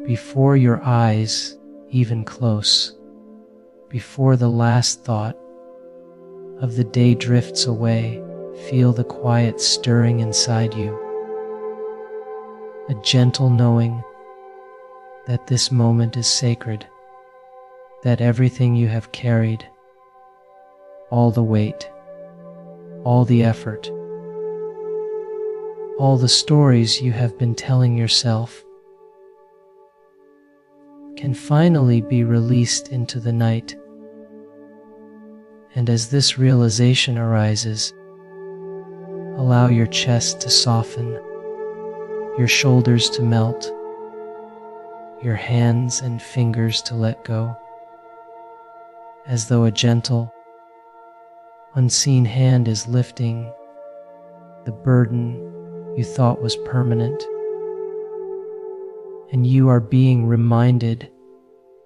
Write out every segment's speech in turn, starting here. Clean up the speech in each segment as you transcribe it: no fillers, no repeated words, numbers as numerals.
before your eyes even close, before the last thought of the day drifts away. Feel the quiet stirring inside you, a gentle knowing that this moment is sacred, that everything you have carried, all the weight, all the effort, all the stories you have been telling yourself, can finally be released into the night. And as this realization arises, allow your chest to soften, your shoulders to melt, your hands and fingers to let go, as though a gentle, unseen hand is lifting the burden you thought was permanent. And you are being reminded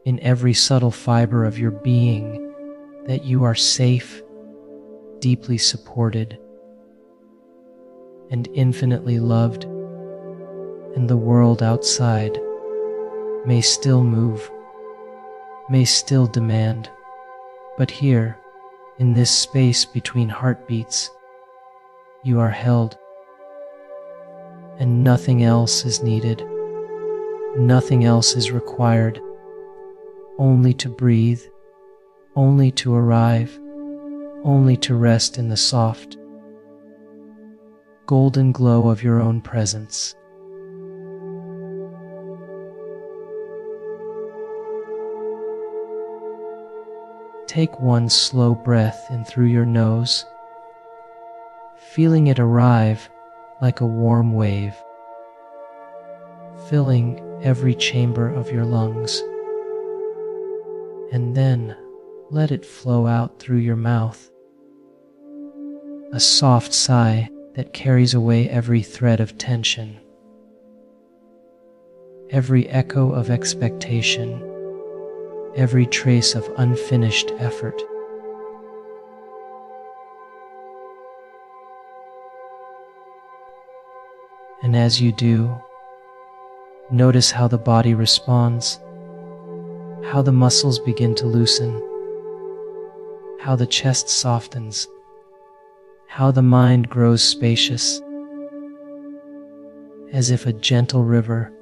in every subtle fiber of your being that you are safe, deeply supported, and infinitely loved, and the world outside may still move, may still demand, but here, in this space between heartbeats, you are held, and nothing else is needed, nothing else is required, only to breathe, only to arrive, only to rest in the soft, golden glow of your own presence. Take one slow breath in through your nose, feeling it arrive like a warm wave, filling every chamber of your lungs, and then let it flow out through your mouth, a soft sigh that carries away every thread of tension, every echo of expectation, every trace of unfinished effort. And as you do, notice how the body responds, how the muscles begin to loosen, how the chest softens, how the mind grows spacious, as if a gentle river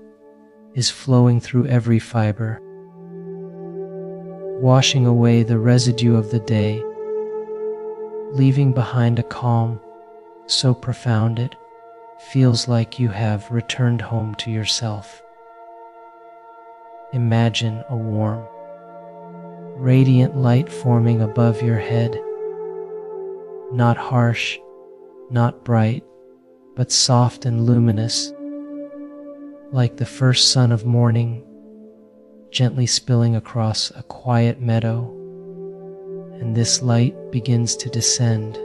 is flowing through every fiber, washing away the residue of the day, leaving behind a calm so profound it feels like you have returned home to yourself. Imagine a warm, radiant light forming above your head, not harsh, not bright, but soft and luminous, like the first sun of morning, gently spilling across a quiet meadow. And this light begins to descend,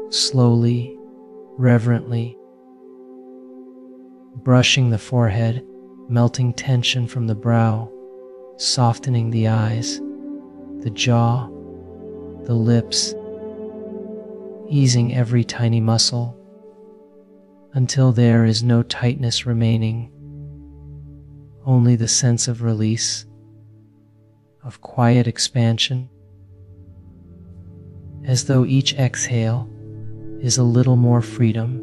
slowly, reverently, brushing the forehead, melting tension from the brow, softening the eyes, the jaw, the lips, easing every tiny muscle until there is no tightness remaining, only the sense of release, of quiet expansion, as though each exhale is a little more freedom,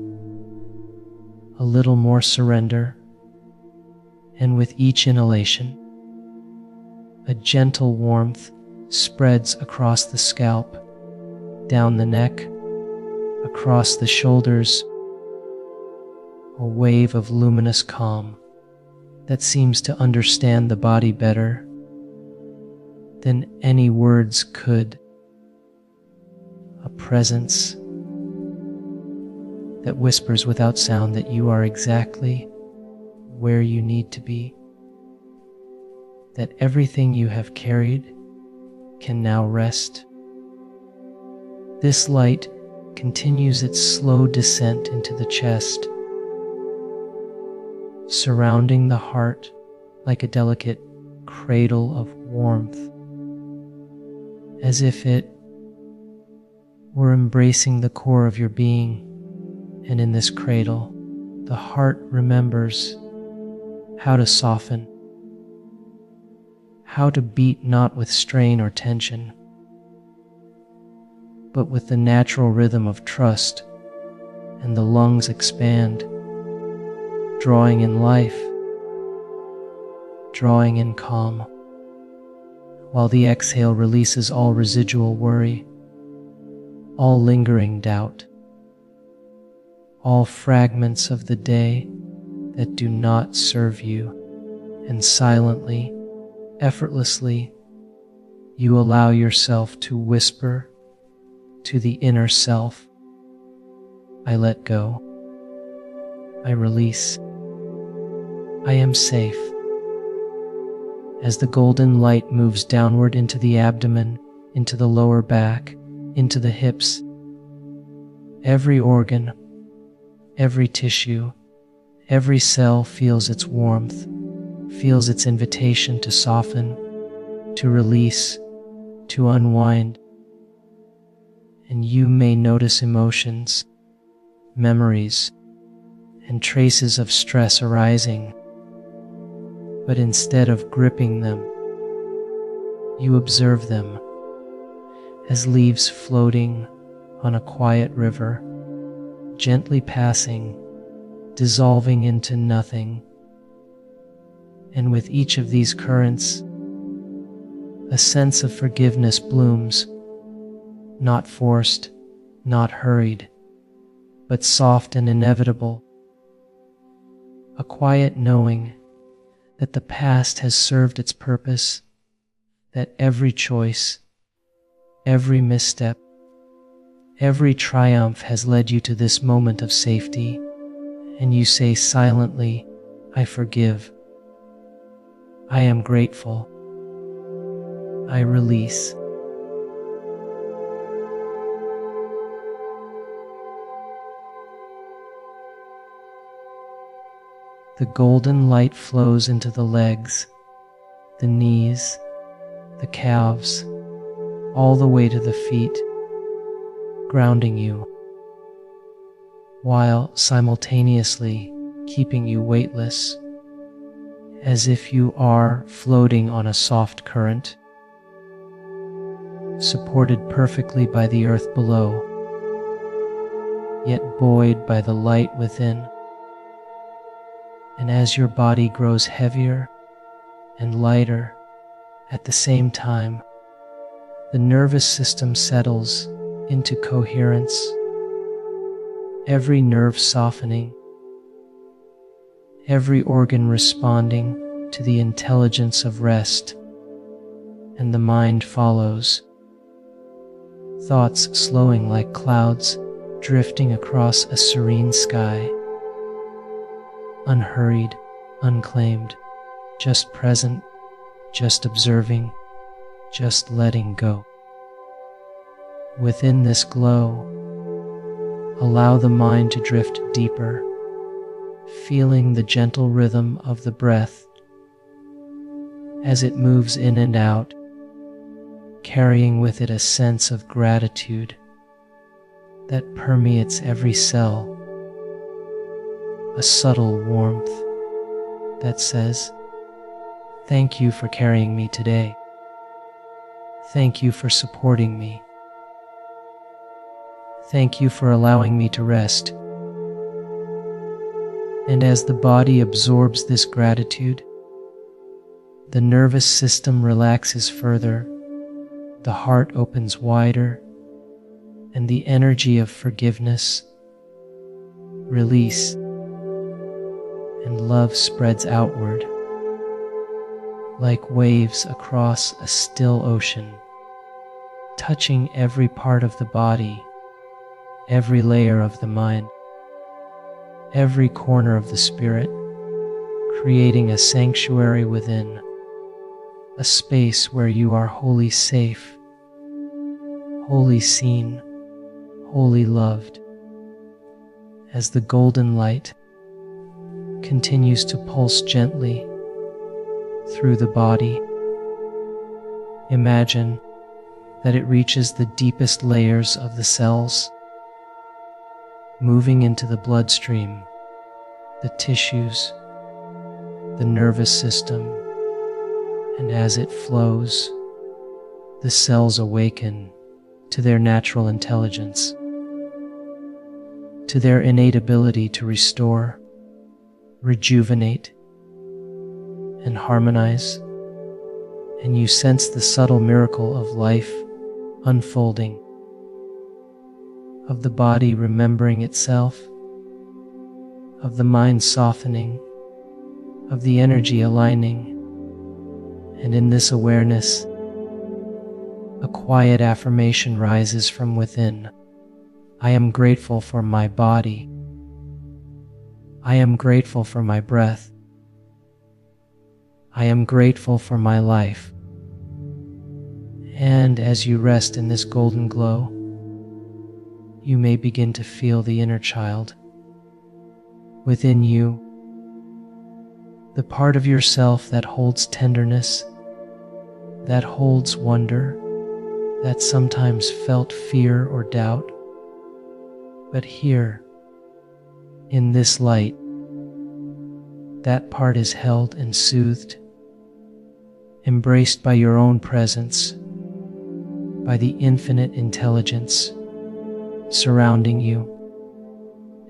a little more surrender, and with each inhalation, a gentle warmth spreads across the scalp, down the neck, across the shoulders, a wave of luminous calm that seems to understand the body better than any words could, a presence that whispers without sound that you are exactly where you need to be, that everything you have carried can now rest. This light continues its slow descent into the chest, surrounding the heart like a delicate cradle of warmth, as if it were embracing the core of your being. And in this cradle, the heart remembers how to soften, how to beat not with strain or tension, but with the natural rhythm of trust, and the lungs expand, drawing in life, drawing in calm, while the exhale releases all residual worry, all lingering doubt, all fragments of the day that do not serve you, and silently, effortlessly, you allow yourself to whisper to the inner self, I let go, I release, I am safe. As the golden light moves downward into the abdomen, into the lower back, into the hips, every organ, every tissue, every cell feels its warmth, feels its invitation to soften, to release, to unwind. And you may notice emotions, memories, and traces of stress arising. But instead of gripping them, you observe them as leaves floating on a quiet river, gently passing, dissolving into nothing. And with each of these currents, a sense of forgiveness blooms, not forced, not hurried, but soft and inevitable. A quiet knowing that the past has served its purpose, that every choice, every misstep, every triumph has led you to this moment of safety, and you say silently, I forgive, I am grateful, I release. The golden light flows into the legs, the knees, the calves, all the way to the feet, grounding you, while simultaneously keeping you weightless, as if you are floating on a soft current, supported perfectly by the earth below, yet buoyed by the light within. And as your body grows heavier and lighter at the same time, the nervous system settles into coherence, every nerve softening, every organ responding to the intelligence of rest, and the mind follows, thoughts slowing like clouds drifting across a serene sky. Unhurried, unclaimed, just present, just observing, just letting go. Within this glow, allow the mind to drift deeper, feeling the gentle rhythm of the breath as it moves in and out, carrying with it a sense of gratitude that permeates every cell. A subtle warmth that says, thank you for carrying me today. Thank you for supporting me. Thank you for allowing me to rest. And as the body absorbs this gratitude, the nervous system relaxes further, the heart opens wider, and the energy of forgiveness, release, and love spreads outward, like waves across a still ocean, touching every part of the body, every layer of the mind, every corner of the spirit, creating a sanctuary within, a space where you are wholly safe, wholly seen, wholly loved. As the golden light continues to pulse gently through the body, imagine that it reaches the deepest layers of the cells, moving into the bloodstream, the tissues, the nervous system, and as it flows, the cells awaken to their natural intelligence, to their innate ability to restore, rejuvenate, and harmonize, and you sense the subtle miracle of life unfolding, of the body remembering itself, of the mind softening, of the energy aligning, and in this awareness, a quiet affirmation rises from within. I am grateful for my body. I am grateful for my breath. I am grateful for my life. And as you rest in this golden glow, you may begin to feel the inner child within you, the part of yourself that holds tenderness, that holds wonder, that sometimes felt fear or doubt. But here, in this light, that part is held and soothed, embraced by your own presence, by the infinite intelligence surrounding you,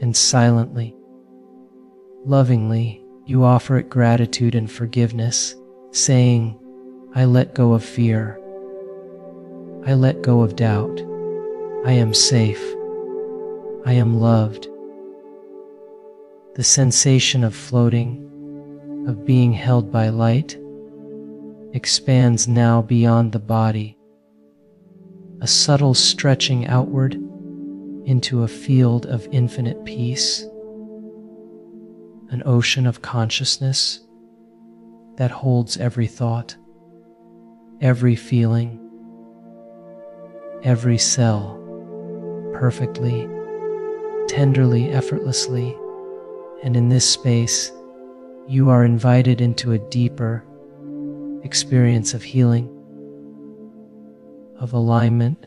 and silently, lovingly, you offer it gratitude and forgiveness, saying, I let go of fear. I let go of doubt. I am safe. I am loved. The sensation of floating, of being held by light, expands now beyond the body, a subtle stretching outward into a field of infinite peace, an ocean of consciousness that holds every thought, every feeling, every cell, perfectly, tenderly, effortlessly. And in this space, you are invited into a deeper experience of healing, of alignment,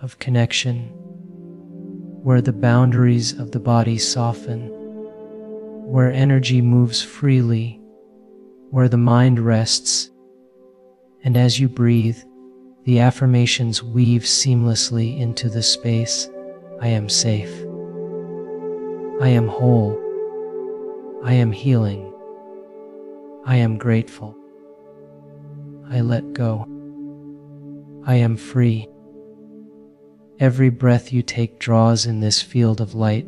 of connection, where the boundaries of the body soften, where energy moves freely, where the mind rests, and as you breathe, the affirmations weave seamlessly into the space. I am safe. I am whole. I am healing. I am grateful. I let go. I am free. Every breath you take draws in this field of light,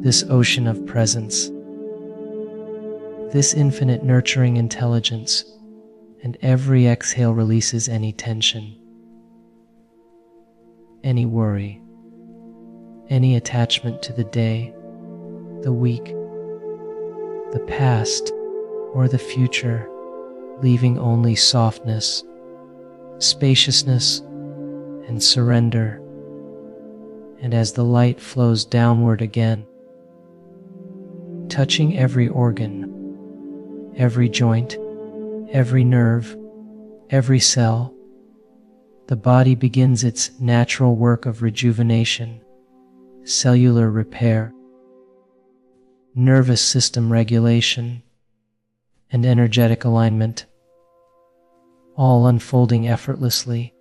this ocean of presence, this infinite nurturing intelligence, and every exhale releases any tension, any worry, any attachment to the day, the week, the past, or the future, leaving only softness, spaciousness, and surrender. And as the light flows downward again, touching every organ, every joint, every nerve, every cell, the body begins its natural work of rejuvenation, cellular repair, nervous system regulation, and energetic alignment, all unfolding effortlessly,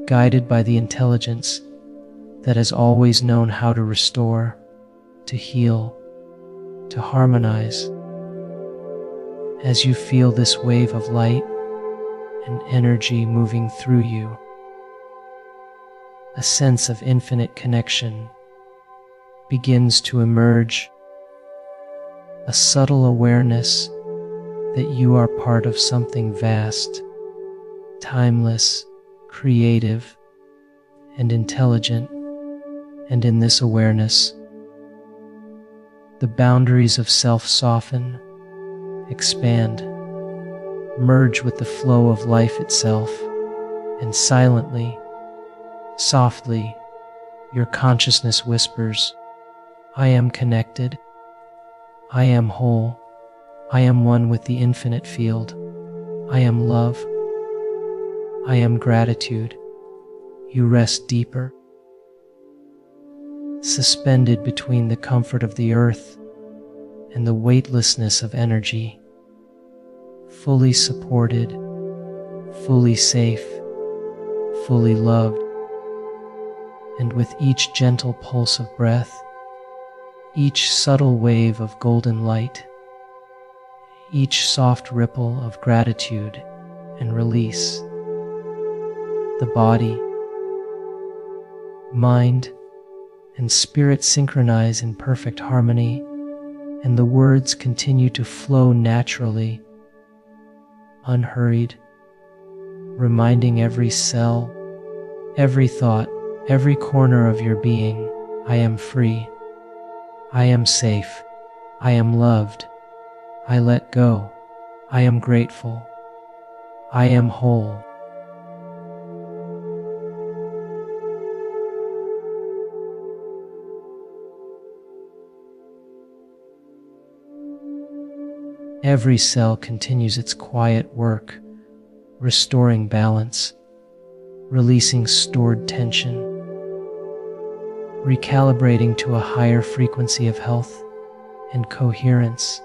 guided by the intelligence that has always known how to restore, to heal, to harmonize. As you feel this wave of light and energy moving through you, a sense of infinite connection begins to emerge, a subtle awareness that you are part of something vast, timeless, creative, and intelligent. And in this awareness, the boundaries of self soften, expand, merge with the flow of life itself, and silently, softly, your consciousness whispers, I am connected, I am whole, I am one with the infinite field, I am love, I am gratitude. You rest deeper, suspended between the comfort of the earth and the weightlessness of energy, fully supported, fully safe, fully loved. And with each gentle pulse of breath, each subtle wave of golden light, each soft ripple of gratitude and release, the body, mind, and spirit synchronize in perfect harmony, and the words continue to flow naturally, unhurried, reminding every cell, every thought, every corner of your being, I am free, I am safe, I am loved, I let go, I am grateful, I am whole. Every cell continues its quiet work, restoring balance, releasing stored tension, recalibrating to a higher frequency of health and coherence.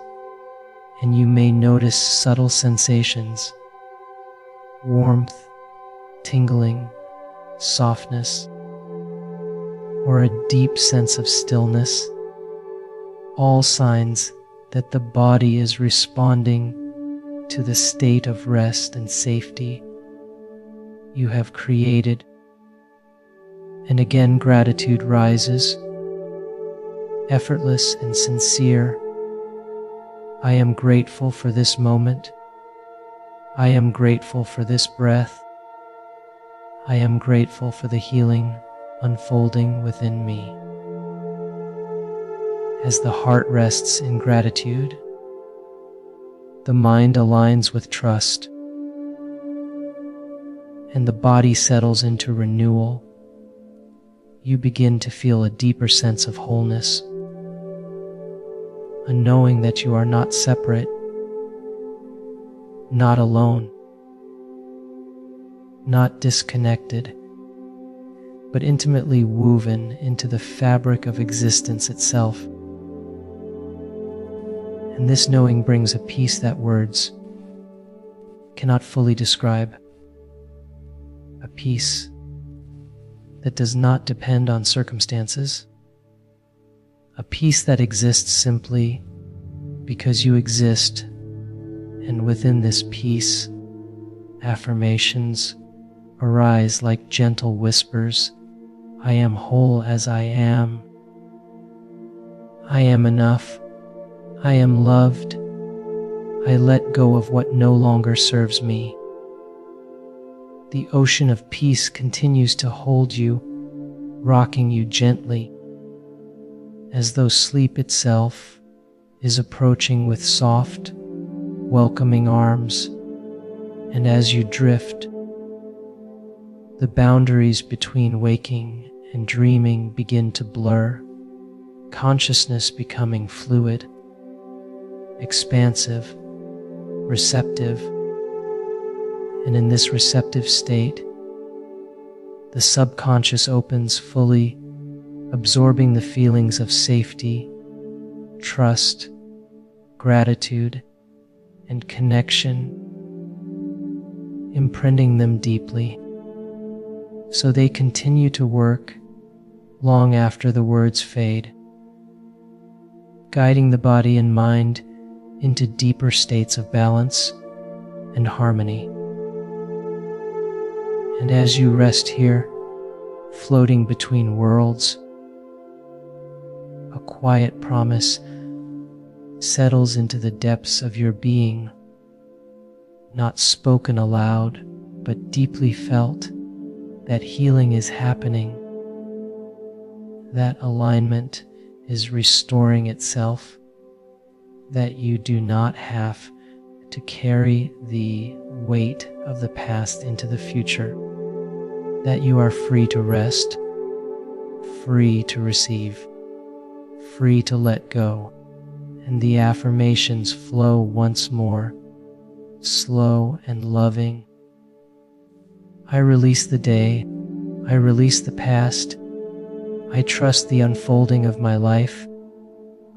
And you may notice subtle sensations, warmth, tingling, softness, or a deep sense of stillness, all signs that the body is responding to the state of rest and safety you have created. And again, gratitude rises, effortless and sincere. I am grateful for this moment. I am grateful for this breath. I am grateful for the healing unfolding within me. As the heart rests in gratitude, the mind aligns with trust, and the body settles into renewal. You begin to feel a deeper sense of wholeness, a knowing that you are not separate, not alone, not disconnected, but intimately woven into the fabric of existence itself. And this knowing brings a peace that words cannot fully describe, a peace that does not depend on circumstances, a peace that exists simply because you exist, and within this peace, affirmations arise like gentle whispers. I am whole as I am. I am enough. I am loved. I let go of what no longer serves me. The ocean of peace continues to hold you, rocking you gently, as though sleep itself is approaching with soft, welcoming arms. And as you drift, the boundaries between waking and dreaming begin to blur, consciousness becoming fluid, expansive, receptive. And in this receptive state, the subconscious opens fully, absorbing the feelings of safety, trust, gratitude, and connection, imprinting them deeply, so they continue to work long after the words fade, guiding the body and mind into deeper states of balance and harmony. And as you rest here, floating between worlds, a quiet promise settles into the depths of your being, not spoken aloud, but deeply felt, that healing is happening, that alignment is restoring itself, that you do not have to carry the weight of the past into the future, that you are free to rest, free to receive, free to let go. And the affirmations flow once more, slow and loving. I release the day, I release the past, I trust the unfolding of my life.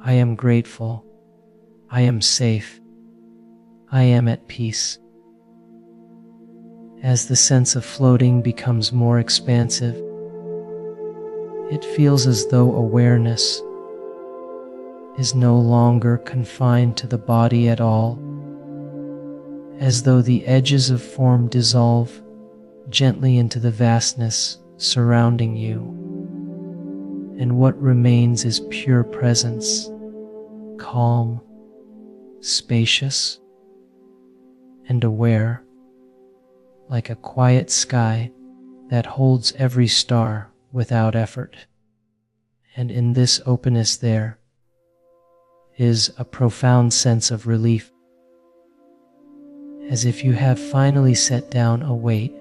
I am grateful, I am safe. I am at peace. As the sense of floating becomes more expansive, it feels as though awareness is no longer confined to the body at all, as though the edges of form dissolve gently into the vastness surrounding you, and what remains is pure presence, calm, spacious, and aware, like a quiet sky that holds every star without effort. And in this openness there is a profound sense of relief, as if you have finally set down a weight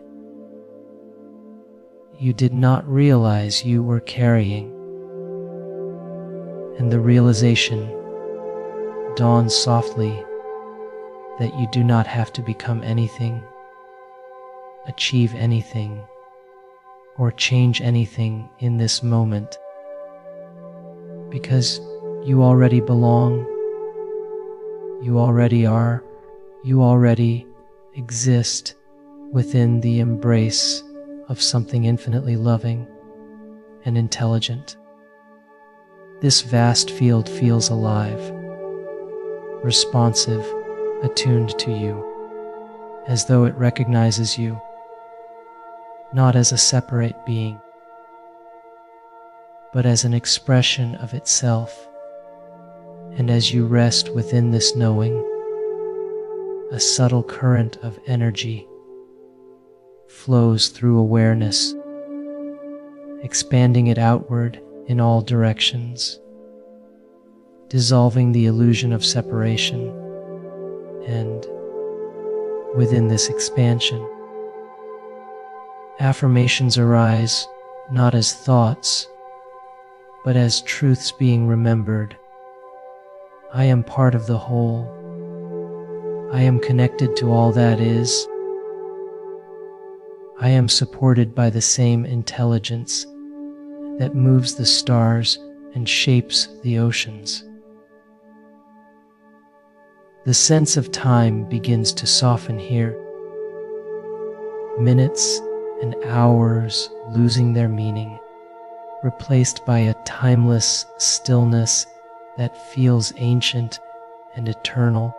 you did not realize you were carrying, and the realization dawns softly that you do not have to become anything, achieve anything, or change anything in this moment, because you already belong, you already are, you already exist within the embrace of something infinitely loving and intelligent. This vast field feels alive, responsive, attuned to you, as though it recognizes you, not as a separate being, but as an expression of itself. And as you rest within this knowing, a subtle current of energy flows through awareness, expanding it outward in all directions, dissolving the illusion of separation. And within this expansion, affirmations arise not as thoughts, but as truths being remembered. I am part of the whole. I am connected to all that is. I am supported by the same intelligence that moves the stars and shapes the oceans. The sense of time begins to soften here, minutes and hours losing their meaning, replaced by a timeless stillness that feels ancient and eternal.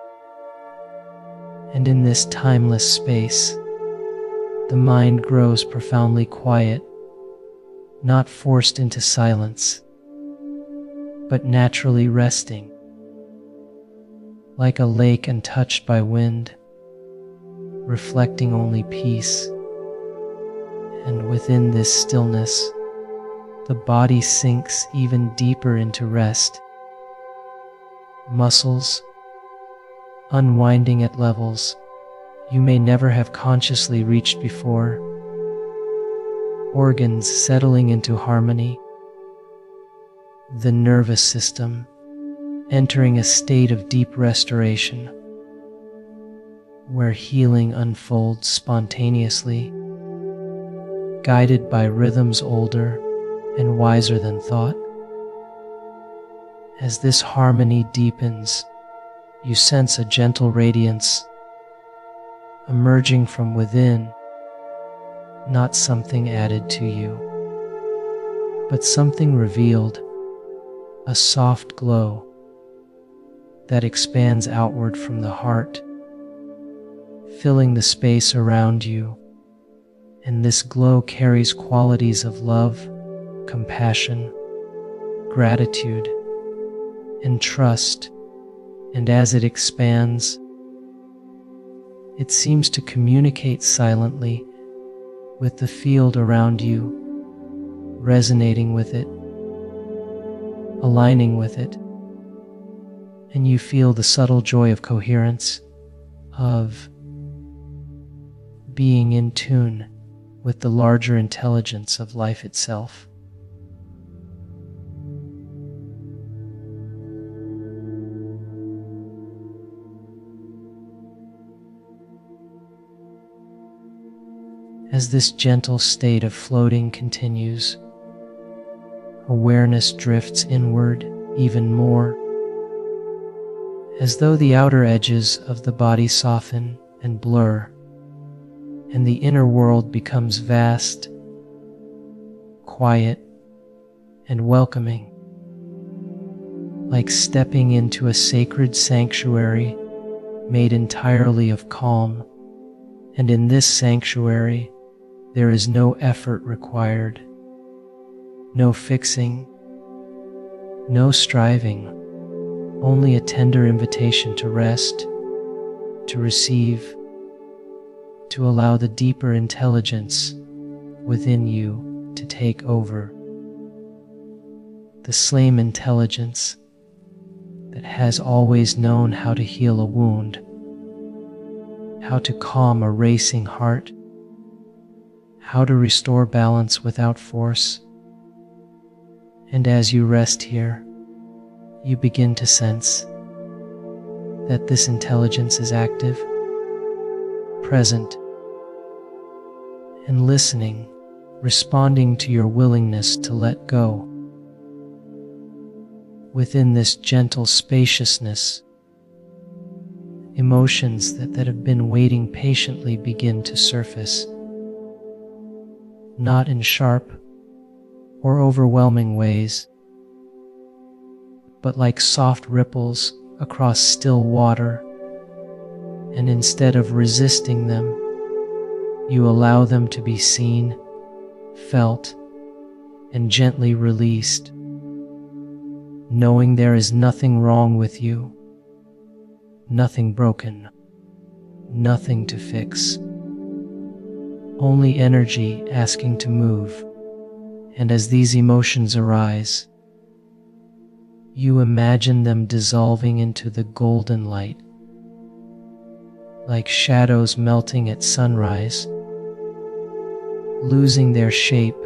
And in this timeless space, the mind grows profoundly quiet, not forced into silence, but naturally resting, like a lake untouched by wind, reflecting only peace. And within this stillness, the body sinks even deeper into rest, muscles unwinding at levels you may never have consciously reached before, organs settling into harmony, the nervous system entering a state of deep restoration, where healing unfolds spontaneously, guided by rhythms older and wiser than thought. As this harmony deepens, you sense a gentle radiance emerging from within, not something added to you, but something revealed, a soft glow that expands outward from the heart, filling the space around you. And this glow carries qualities of love, compassion, gratitude, and trust. And as it expands, it seems to communicate silently with the field around you, resonating with it, aligning with it, and you feel the subtle joy of coherence, of being in tune with the larger intelligence of life itself. As this gentle state of floating continues, awareness drifts inward even more, as though the outer edges of the body soften and blur, and the inner world becomes vast, quiet, and welcoming, like stepping into a sacred sanctuary made entirely of calm. And in this sanctuary, there is no effort required, no fixing, no striving, only a tender invitation to rest, to receive, to allow the deeper intelligence within you to take over. The same intelligence that has always known how to heal a wound, how to calm a racing heart, how to restore balance without force. And as you rest here, you begin to sense that this intelligence is active, present, and listening, responding to your willingness to let go. Within this gentle spaciousness, emotions that have been waiting patiently begin to surface, not in sharp or overwhelming ways, but like soft ripples across still water, and instead of resisting them, you allow them to be seen, felt, and gently released, knowing there is nothing wrong with you, nothing broken, nothing to fix, only energy asking to move. And as these emotions arise, you imagine them dissolving into the golden light, like shadows melting at sunrise, losing their shape,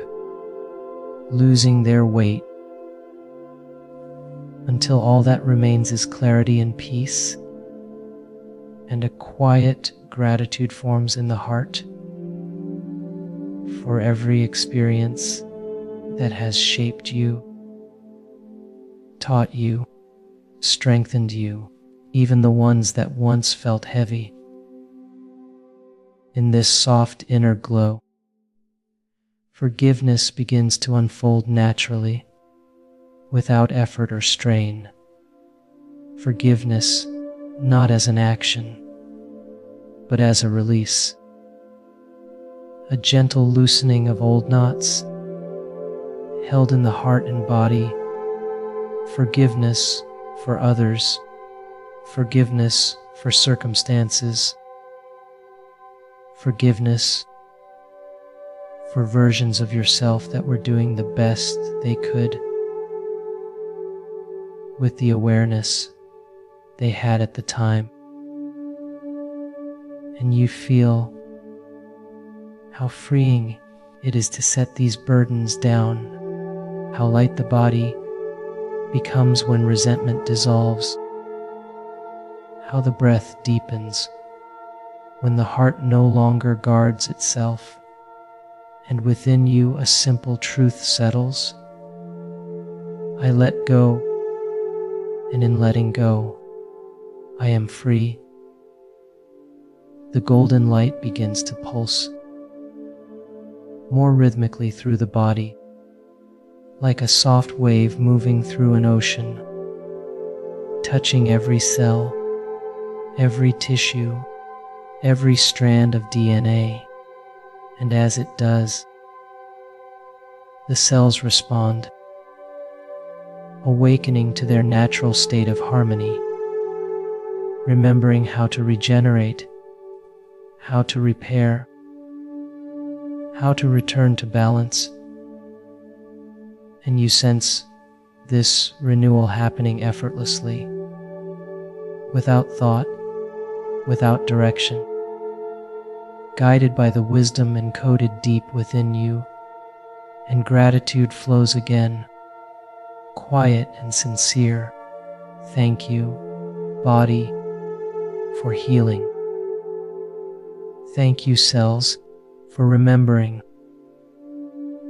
losing their weight, until all that remains is clarity and peace, and a quiet gratitude forms in the heart for every experience that has shaped you, taught you, strengthened you, even the ones that once felt heavy. In this soft inner glow, forgiveness begins to unfold naturally, without effort or strain. Forgiveness not as an action, but as a release, a gentle loosening of old knots held in the heart and body. Forgiveness for others, forgiveness for circumstances, forgiveness for versions of yourself that were doing the best they could with the awareness they had at the time. And you feel how freeing it is to set these burdens down, how light the body becomes when resentment dissolves, how the breath deepens when the heart no longer guards itself, and within you a simple truth settles. I let go, and in letting go, I am free. The golden light begins to pulse more rhythmically through the body, like a soft wave moving through an ocean, touching every cell, every tissue, every strand of DNA. And as it does, the cells respond, awakening to their natural state of harmony, remembering how to regenerate, how to repair, how to return to balance. And you sense this renewal happening effortlessly, without thought, without direction, guided by the wisdom encoded deep within you, and gratitude flows again, quiet and sincere. Thank you, body, for healing. Thank you, cells, for remembering.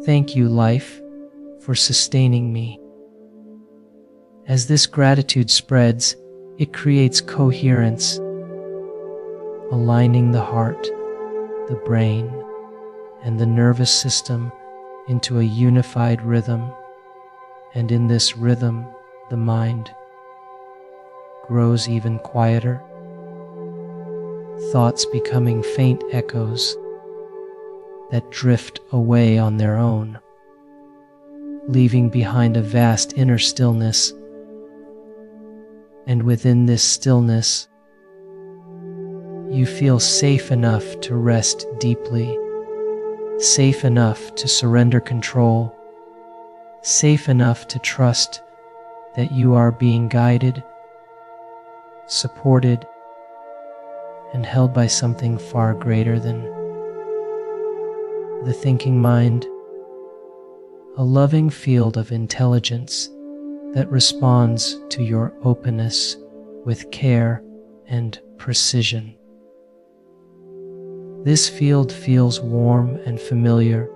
Thank you, life, for sustaining me. As this gratitude spreads, It creates coherence, aligning the heart, the brain, and the nervous system into a unified rhythm. And in this rhythm, the mind grows even quieter, thoughts becoming faint echoes that drift away on their own, leaving behind a vast inner stillness. And within this stillness, you feel safe enough to rest deeply, safe enough to surrender control, safe enough to trust that you are being guided, supported, and held by something far greater than the thinking mind, a loving field of intelligence that responds to your openness with care and precision. This field feels warm and familiar,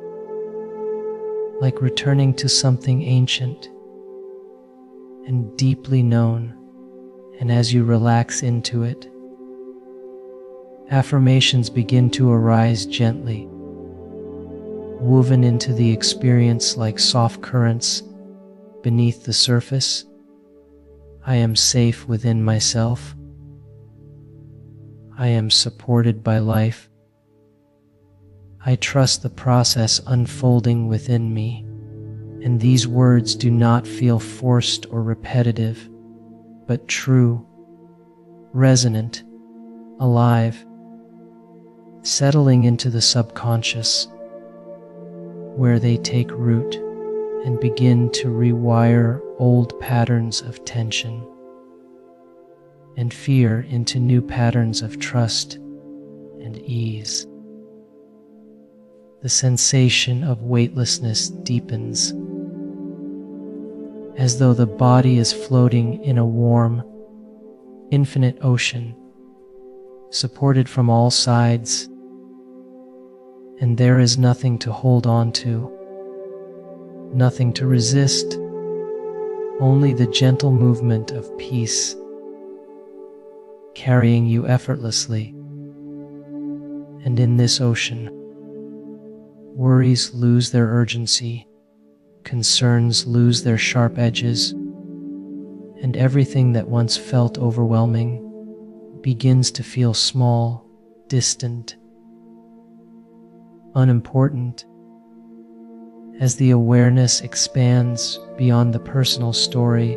like returning to something ancient and deeply known. And as you relax into it, affirmations begin to arise gently, woven into the experience like soft currents beneath the surface. I am safe within myself. I am supported by life. I trust the process unfolding within me. And these words do not feel forced or repetitive, but true, resonant, alive, settling into the subconscious, where they take root and begin to rewire old patterns of tension and fear into new patterns of trust and ease. The sensation of weightlessness deepens, as though the body is floating in a warm, infinite ocean, supported from all sides, and there is nothing to hold on to, nothing to resist, only the gentle movement of peace, carrying you effortlessly. And in this ocean, worries lose their urgency, concerns lose their sharp edges, and everything that once felt overwhelming begins to feel small, distant, unimportant, as the awareness expands beyond the personal story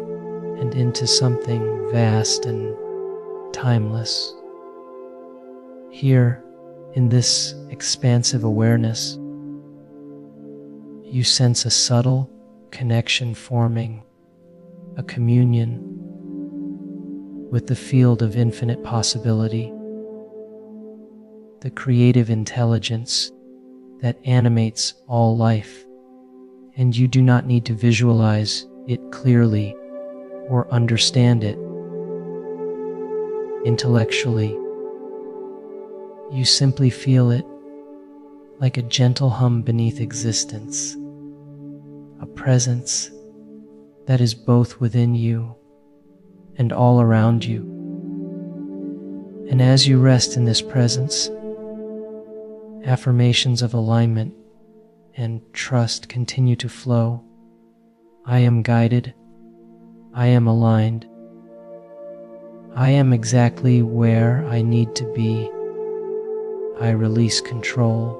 and into something vast and timeless. Here, in this expansive awareness, you sense a subtle connection forming, a communion with the field of infinite possibility, the creative intelligence that animates all life, and you do not need to visualize it clearly or understand it intellectually. You simply feel it like a gentle hum beneath existence, a presence that is both within you and all around you. And as you rest in this presence, affirmations of alignment and trust continue to flow. I am guided. I am aligned. I am exactly where I need to be. I release control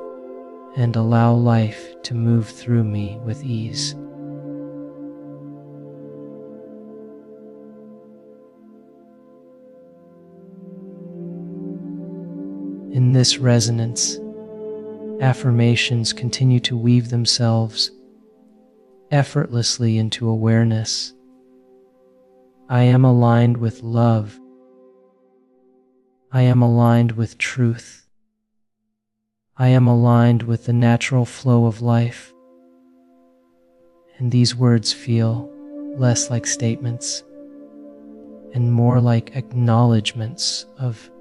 and allow life to move through me with ease. In this resonance, affirmations continue to weave themselves effortlessly into awareness. I am aligned with love. I am aligned with truth. I am aligned with the natural flow of life. And these words feel less like statements and more like acknowledgments of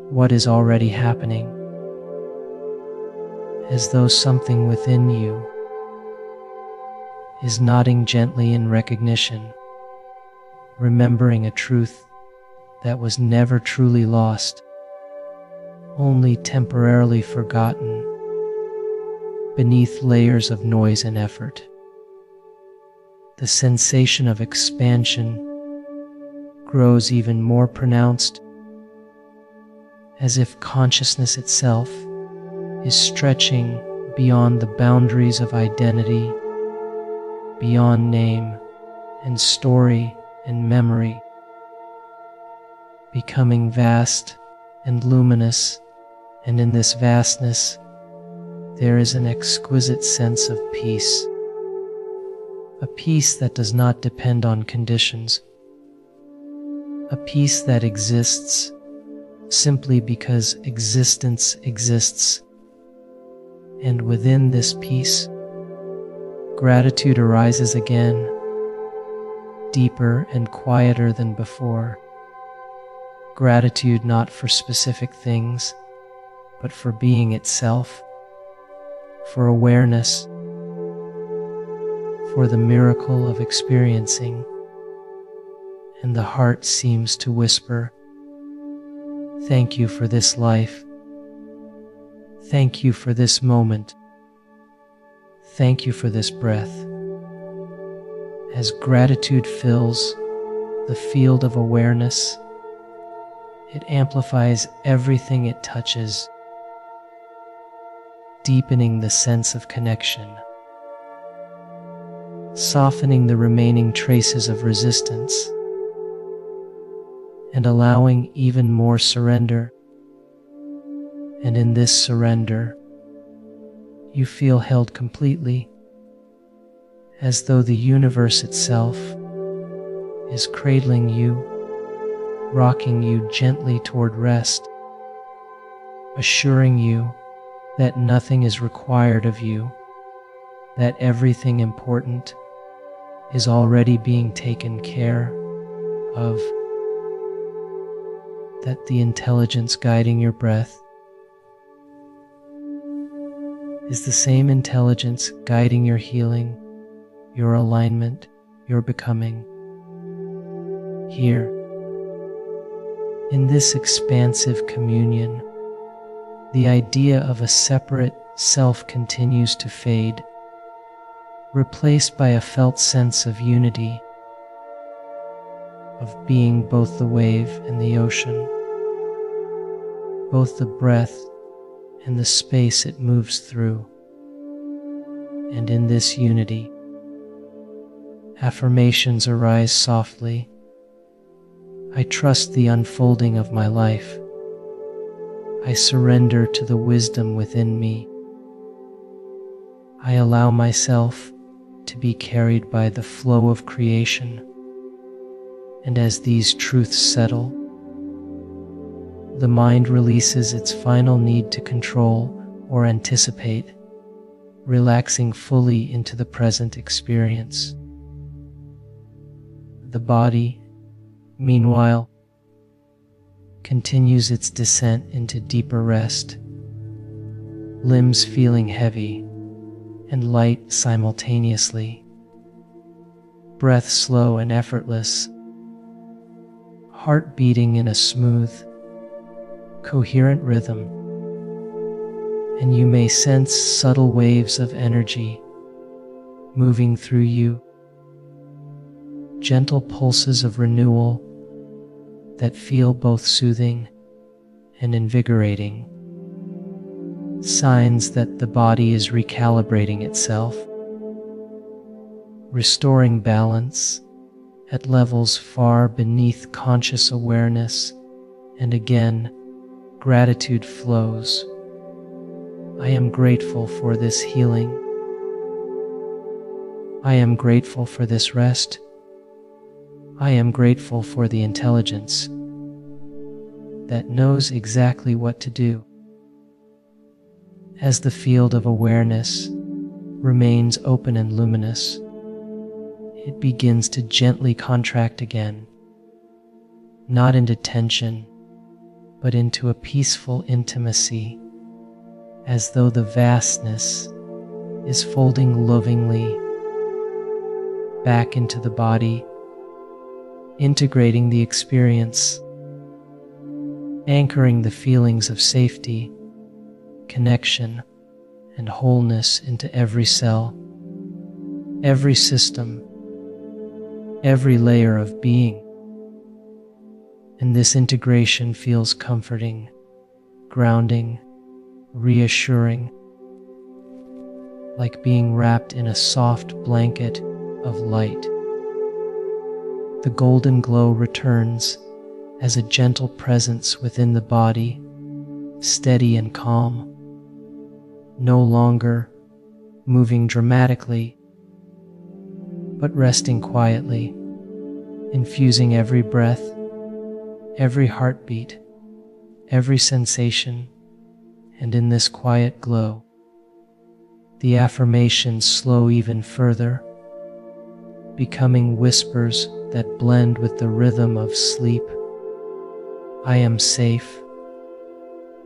what is already happening, as though something within you is nodding gently in recognition. remembering a truth that was never truly lost, only temporarily forgotten beneath layers of noise and effort. The sensation of expansion grows even more pronounced, as if consciousness itself is stretching beyond the boundaries of identity, beyond name and story and memory, becoming vast and luminous, and in this vastness there is an exquisite sense of peace, a peace that does not depend on conditions, a peace that exists simply because existence exists. And within this peace, gratitude arises again, deeper and quieter than before. Gratitude not for specific things, but for being itself, for awareness, for the miracle of experiencing. And the heart seems to whisper, "Thank you for this life. Thank you for this moment. Thank you for this breath." As gratitude fills the field of awareness, it amplifies everything it touches, deepening the sense of connection, softening the remaining traces of resistance, and allowing even more surrender. And in this surrender, you feel held completely, as though the universe itself is cradling you, rocking you gently toward rest, assuring you that nothing is required of you, that everything important is already being taken care of, that the intelligence guiding your breath is the same intelligence guiding your healing, your alignment, your becoming. Here, in this expansive communion, the idea of a separate self continues to fade, replaced by a felt sense of unity, of being both the wave and the ocean, both the breath and the space it moves through. And in this unity, affirmations arise softly. I trust the unfolding of my life. I surrender to the wisdom within me. I allow myself to be carried by the flow of creation. And as these truths settle, the mind releases its final need to control or anticipate, relaxing fully into the present experience. The body, meanwhile, continues its descent into deeper rest, limbs feeling heavy and light simultaneously, breath slow and effortless, heart beating in a smooth, coherent rhythm, and you may sense subtle waves of energy moving through you, gentle pulses of renewal that feel both soothing and invigorating, signs that the body is recalibrating itself, restoring balance at levels far beneath conscious awareness. And again, gratitude flows. I am grateful for this healing. I am grateful for this rest. I am grateful for the intelligence that knows exactly what to do. As the field of awareness remains open and luminous, it begins to gently contract again, not into tension, but into a peaceful intimacy, as though the vastness is folding lovingly back into the body, integrating the experience, anchoring the feelings of safety, connection, and wholeness into every cell, every system, every layer of being. And this integration feels comforting, grounding, reassuring, like being wrapped in a soft blanket of light. The golden glow returns as a gentle presence within the body, steady and calm, no longer moving dramatically, but resting quietly, infusing every breath, every heartbeat, every sensation, and in this quiet glow, the affirmations slow even further, becoming whispers that blend with the rhythm of sleep. I am safe.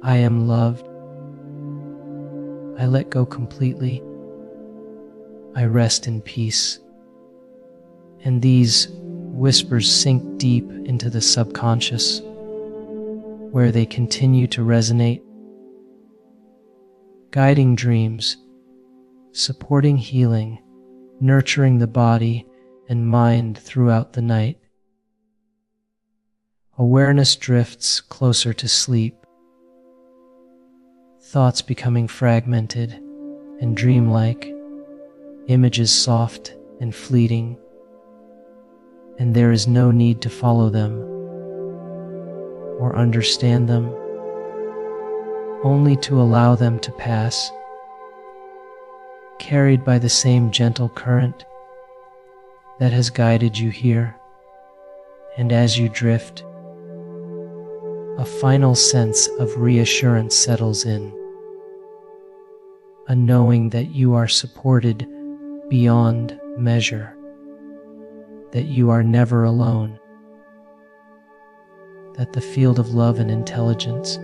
I am loved. I let go completely. I rest in peace. And these whispers sink deep into the subconscious, where they continue to resonate, guiding dreams, supporting healing, nurturing the body and mind throughout the night. Awareness drifts closer to sleep, thoughts becoming fragmented and dreamlike, images soft and fleeting, and there is no need to follow them or understand them, only to allow them to pass, carried by the same gentle current that has guided you here. And as you drift, a final sense of reassurance settles in, a knowing that you are supported beyond measure, that you are never alone, that the field of love and intelligence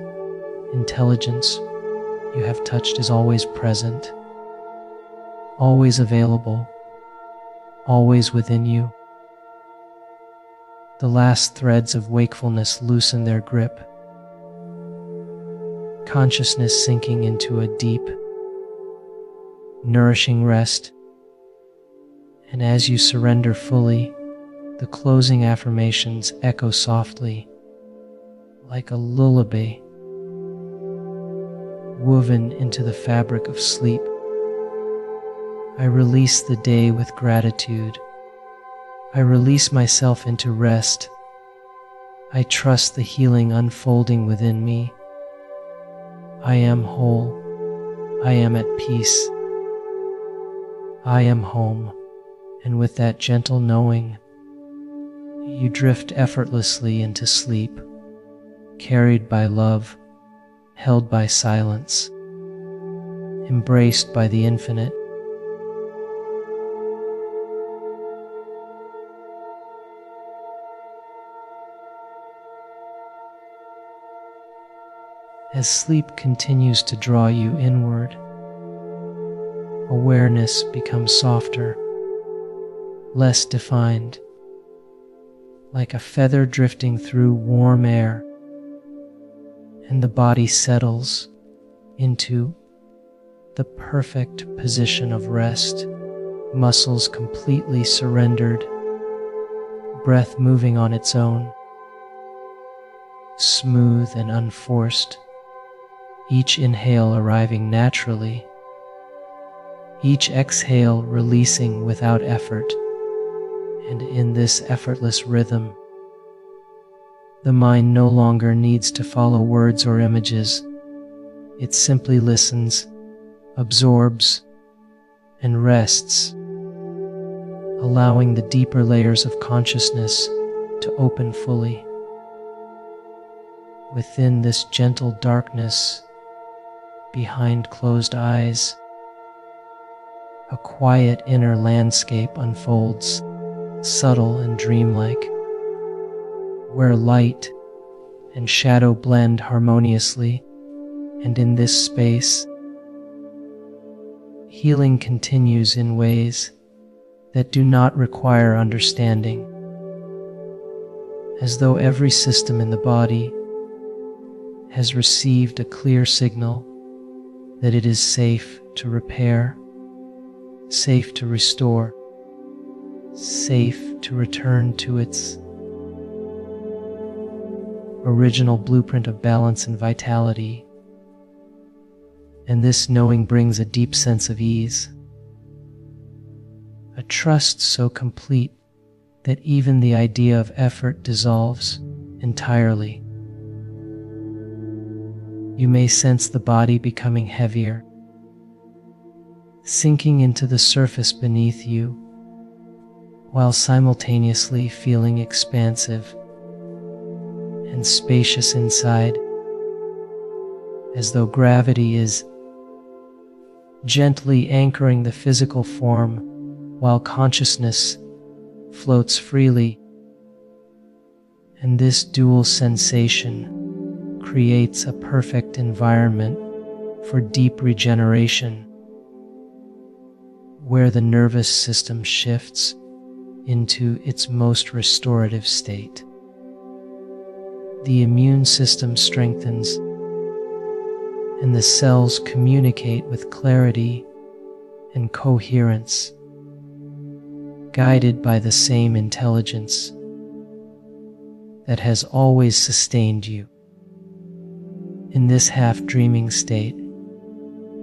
you have touched is always present, always available, always within you. The last threads of wakefulness loosen their grip, consciousness sinking into a deep, nourishing rest. And as you surrender fully, the closing affirmations echo softly, like a lullaby woven into the fabric of sleep. I release the day with gratitude. I release myself into rest. I trust the healing unfolding within me. I am whole. I am at peace. I am home. And with that gentle knowing, you drift effortlessly into sleep, carried by love, held by silence, embraced by the infinite. As sleep continues to draw you inward, awareness becomes softer, less defined, like a feather drifting through warm air, and the body settles into the perfect position of rest, muscles completely surrendered, breath moving on its own, smooth and unforced, each inhale arriving naturally, each exhale releasing without effort. And in this effortless rhythm, the mind no longer needs to follow words or images. It simply listens, absorbs, and rests, allowing the deeper layers of consciousness to open fully. Within this gentle darkness, behind closed eyes, a quiet inner landscape unfolds, subtle and dreamlike, where light and shadow blend harmoniously, and in this space, healing continues in ways that do not require understanding. as though every system in the body has received a clear signal that it is safe to repair, safe to restore, safe to return to its original blueprint of balance and vitality. And this knowing brings a deep sense of ease, a trust so complete that even the idea of effort dissolves entirely. You may sense the body becoming heavier, sinking into the surface beneath you, while simultaneously feeling expansive and spacious inside, as though gravity is gently anchoring the physical form while consciousness floats freely. And this dual sensation creates a perfect environment for deep regeneration, where the nervous system shifts into its most restorative state. The immune system strengthens, and the cells communicate with clarity and coherence, guided by the same intelligence that has always sustained you. In this half-dreaming state,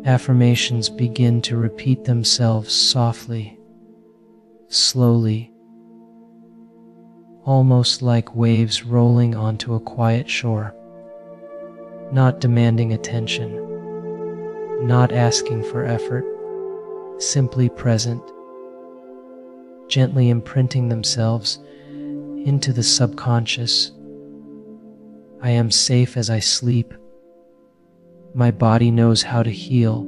affirmations begin to repeat themselves softly, slowly, almost like waves rolling onto a quiet shore, not demanding attention, not asking for effort, simply present, gently imprinting themselves into the subconscious. I am safe as I sleep. My body knows how to heal.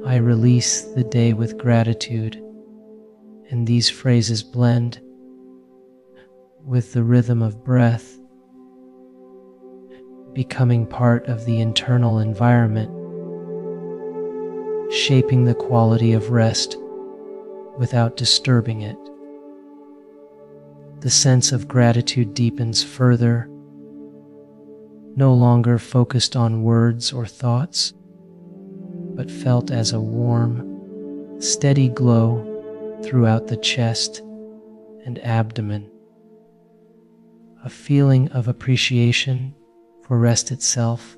I release the day with gratitude. And these phrases blend with the rhythm of breath, becoming part of the internal environment, shaping the quality of rest without disturbing it. The sense of gratitude deepens further, no longer focused on words or thoughts, but felt as a warm, steady glow throughout the chest and abdomen. A feeling of appreciation for rest itself,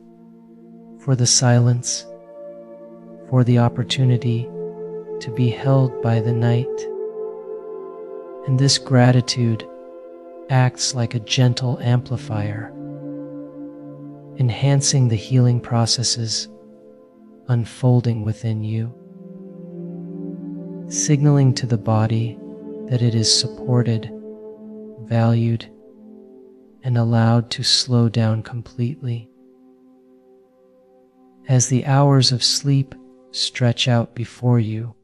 for the silence, for the opportunity to be held by the night. And this gratitude acts like a gentle amplifier, enhancing the healing processes unfolding within you, signaling to the body that it is supported, valued, and allowed to slow down completely. As the hours of sleep stretch out before you,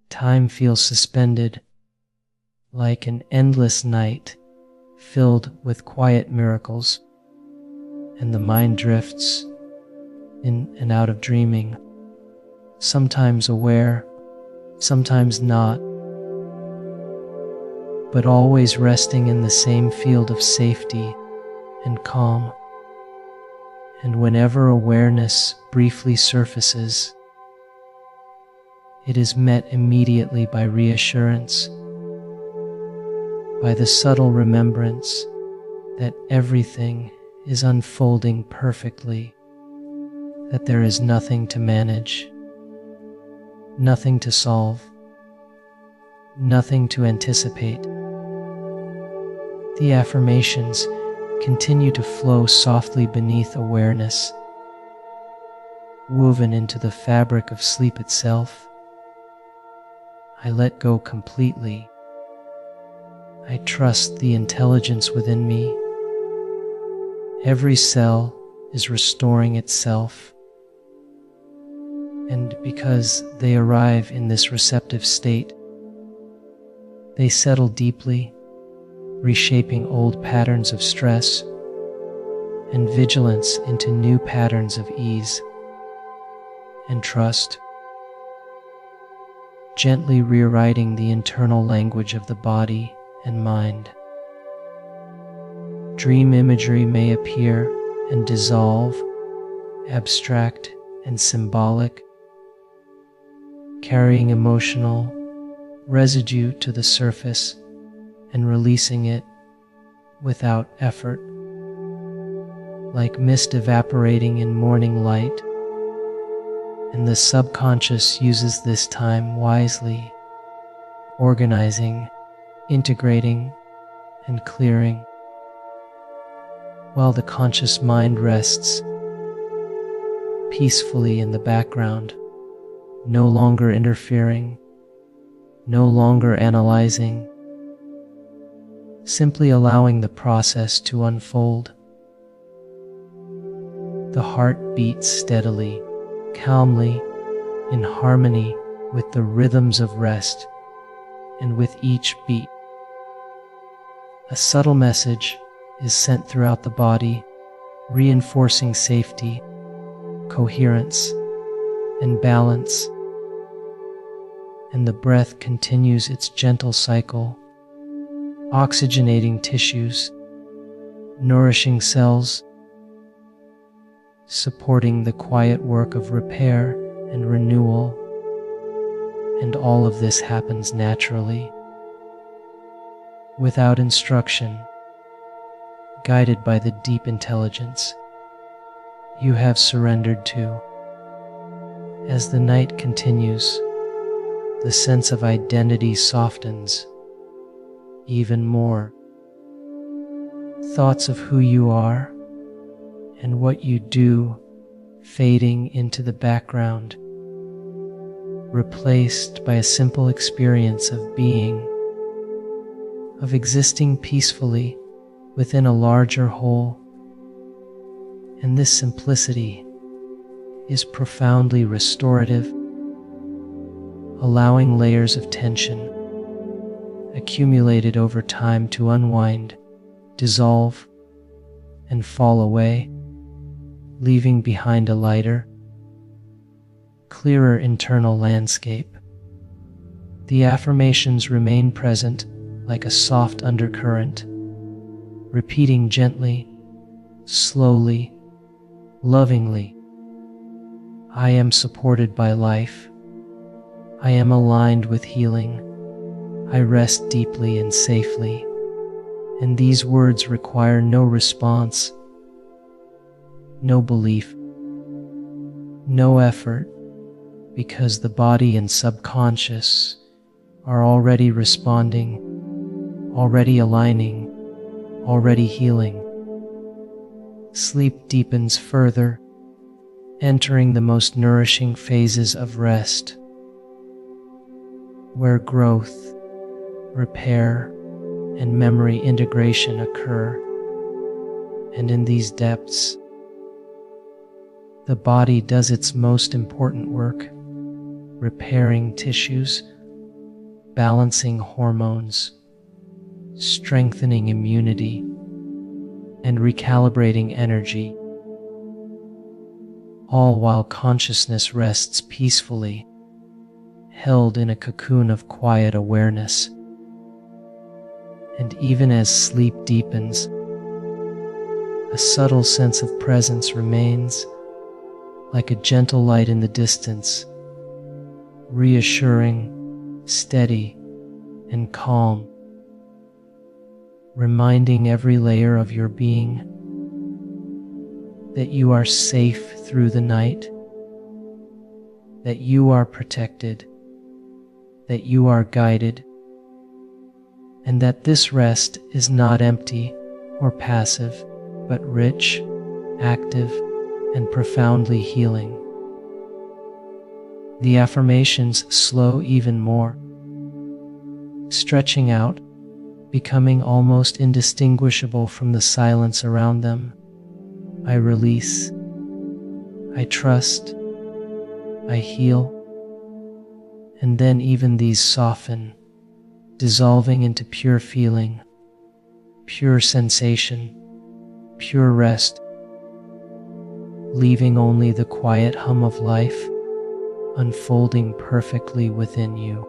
time feels suspended, like an endless night filled with quiet miracles, and the mind drifts in and out of dreaming, sometimes aware, sometimes not, but always resting in the same field of safety and calm. And whenever awareness briefly surfaces, it is met immediately by reassurance, by the subtle remembrance that everything is unfolding perfectly, that there is nothing to manage, nothing to solve, nothing to anticipate. The affirmations continue to flow softly beneath awareness, woven into the fabric of sleep itself. I let go completely. I trust the intelligence within me. Every cell is restoring itself. And because they arrive in this receptive state, they settle deeply, reshaping old patterns of stress and vigilance into new patterns of ease and trust, gently rewriting the internal language of the body and mind. Dream imagery may appear and dissolve, abstract and symbolic, carrying emotional residue to the surface and releasing it without effort, like mist evaporating in morning light. And the subconscious uses this time wisely, organizing, integrating, and clearing, while the conscious mind rests peacefully in the background, no longer interfering, no longer analyzing, simply allowing the process to unfold. The heart beats steadily, calmly, in harmony with the rhythms of rest, and with each beat, a subtle message is sent throughout the body, reinforcing safety, coherence, and balance. And the breath continues its gentle cycle, oxygenating tissues, nourishing cells, supporting the quiet work of repair and renewal. And all of this happens naturally, without instruction, guided by the deep intelligence you have surrendered to. As the night continues, the sense of identity softens even more. Thoughts of who you are and what you do fading into the background, replaced by a simple experience of being, of existing peacefully within a larger whole. And this simplicity is profoundly restorative, allowing layers of tension accumulated over time to unwind, dissolve, and fall away, leaving behind a lighter, clearer internal landscape. The affirmations remain present like a soft undercurrent, repeating gently, slowly, lovingly. I am supported by life. I am aligned with healing. I rest deeply and safely. And these words require no response, no belief, no effort, because the body and subconscious are already responding, already aligning, already healing. Sleep deepens further, entering the most nourishing phases of rest, where growth, repair, and memory integration occur. And in these depths, the body does its most important work, repairing tissues, balancing hormones, strengthening immunity, and recalibrating energy, all while consciousness rests peacefully, held in a cocoon of quiet awareness. And even as sleep deepens, a subtle sense of presence remains, like a gentle light in the distance, reassuring, steady, and calm, reminding every layer of your being that you are safe through the night, that you are protected, that you are guided, and that this rest is not empty or passive, but rich, active, and profoundly healing. The affirmations slow even more, stretching out, becoming almost indistinguishable from the silence around them. I release, I trust, I heal, and then even these soften, dissolving into pure feeling, pure sensation, pure rest, leaving only the quiet hum of life unfolding perfectly within you.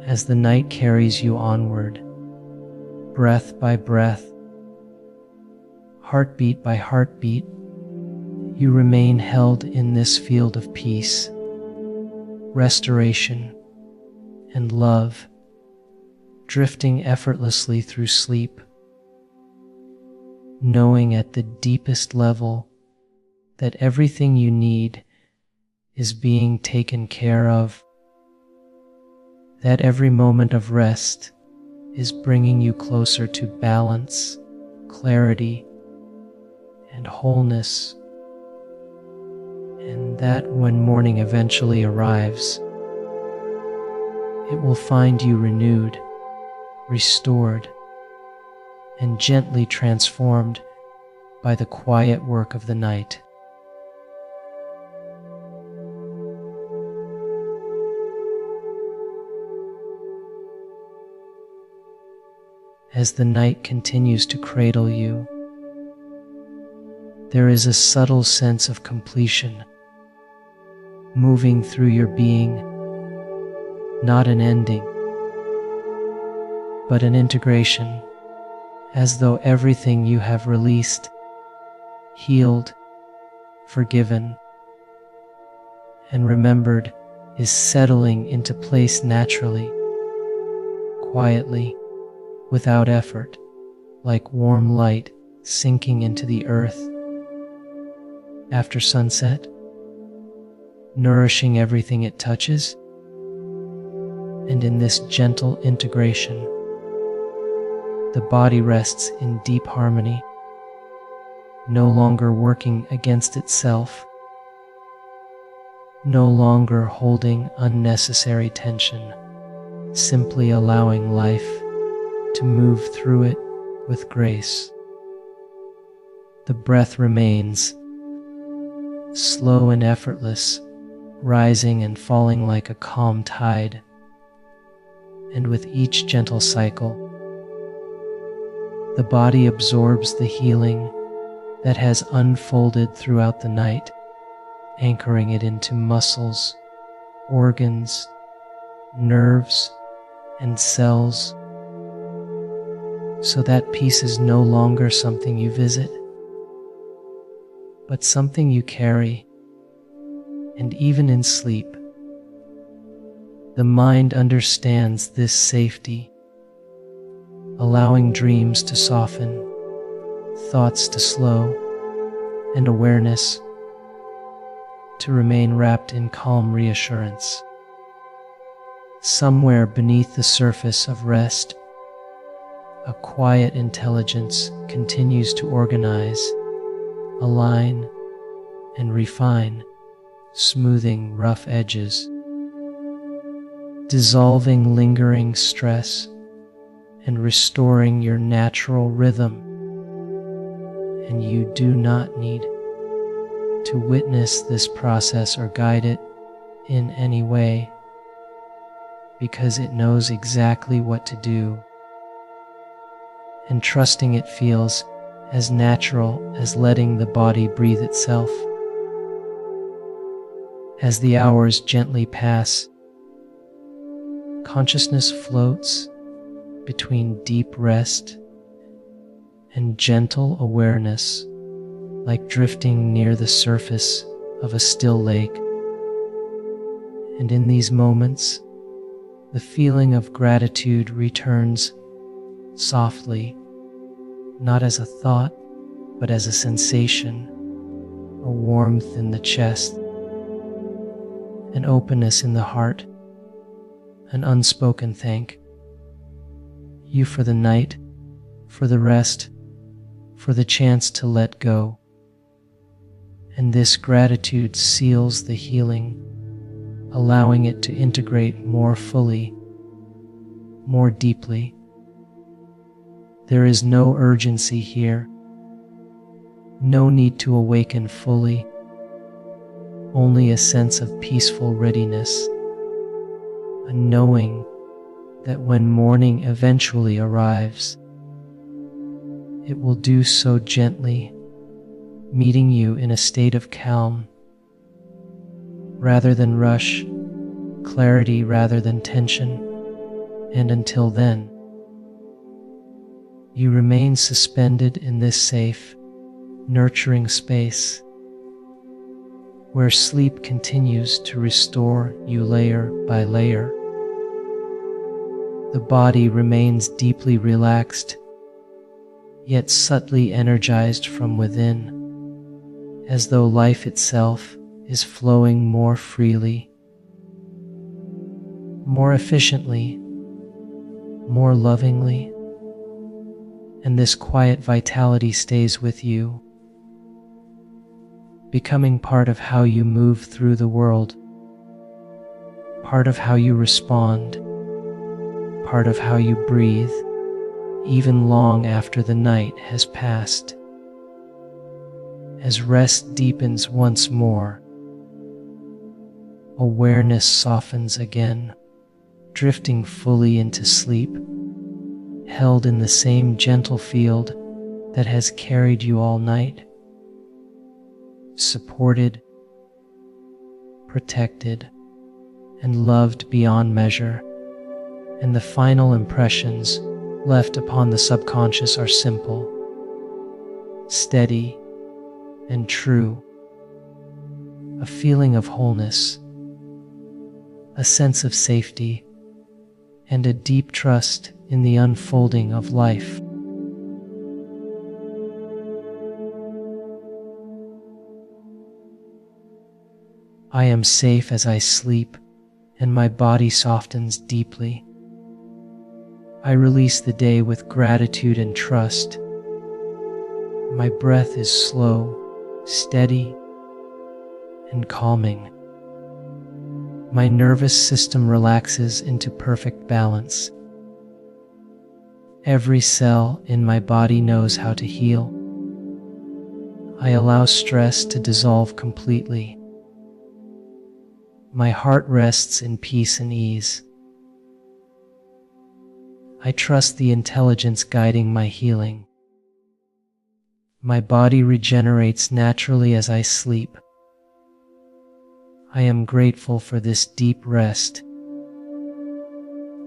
As the night carries you onward, breath by breath, heartbeat by heartbeat, you remain held in this field of peace, restoration, and love, drifting effortlessly through sleep, knowing at the deepest level that everything you need is being taken care of, that every moment of rest is bringing you closer to balance, clarity, and wholeness, and that when morning eventually arrives, it will find you renewed, restored, and gently transformed by the quiet work of the night. As the night continues to cradle you, there is a subtle sense of completion moving through your being, not an ending, but an integration, as though everything you have released, healed, forgiven, and remembered is settling into place naturally, quietly, without effort, like warm light sinking into the earth after sunset, nourishing everything it touches. And in this gentle integration, the body rests in deep harmony, no longer working against itself, no longer holding unnecessary tension, simply allowing life to move through it with grace. The breath remains slow and effortless, rising and falling like a calm tide, and with each gentle cycle, the body absorbs the healing that has unfolded throughout the night, anchoring it into muscles, organs, nerves, and cells, so that peace is no longer something you visit, but something you carry. And even in sleep, the mind understands this safety, allowing dreams to soften, thoughts to slow, and awareness to remain wrapped in calm reassurance. Somewhere beneath the surface of rest, a quiet intelligence continues to organize, align, and refine, smoothing rough edges, dissolving lingering stress, and restoring your natural rhythm. And you do not need to witness this process or guide it in any way, because it knows exactly what to do, and trusting it feels as natural as letting the body breathe itself. As the hours gently pass, consciousness floats between deep rest and gentle awareness, like drifting near the surface of a still lake. And in these moments, the feeling of gratitude returns softly, not as a thought, but as a sensation, a warmth in the chest, an openness in the heart, an unspoken thank you for the night, for the rest, for the chance to let go. And this gratitude seals the healing, allowing it to integrate more fully, more deeply. There is no urgency here, no need to awaken fully, only a sense of peaceful readiness, a knowing that when morning eventually arrives, it will do so gently, meeting you in a state of calm, rather than rush, clarity rather than tension. And until then, You remain suspended in this safe, nurturing space where sleep continues to restore you layer by layer. The body remains deeply relaxed, yet subtly energized from within, as though life itself is flowing more freely, more efficiently, more lovingly, and this quiet vitality stays with you, becoming part of how you move through the world, part of how you respond, part of how you breathe, even long after the night has passed. As rest deepens once more, awareness softens again, drifting fully into sleep, held in the same gentle field that has carried you all night. Supported, protected, and loved beyond measure, and the final impressions left upon the subconscious are simple, steady, and true. A feeling of wholeness, a sense of safety, and a deep trust in the unfolding of life. I am safe as I sleep, and my body softens deeply. I release the day with gratitude and trust. My breath is slow, steady, and calming. My nervous system relaxes into perfect balance. Every cell in my body knows how to heal. I allow stress to dissolve completely. My heart rests in peace and ease. I trust the intelligence guiding my healing. My body regenerates naturally as I sleep. I am grateful for this deep rest.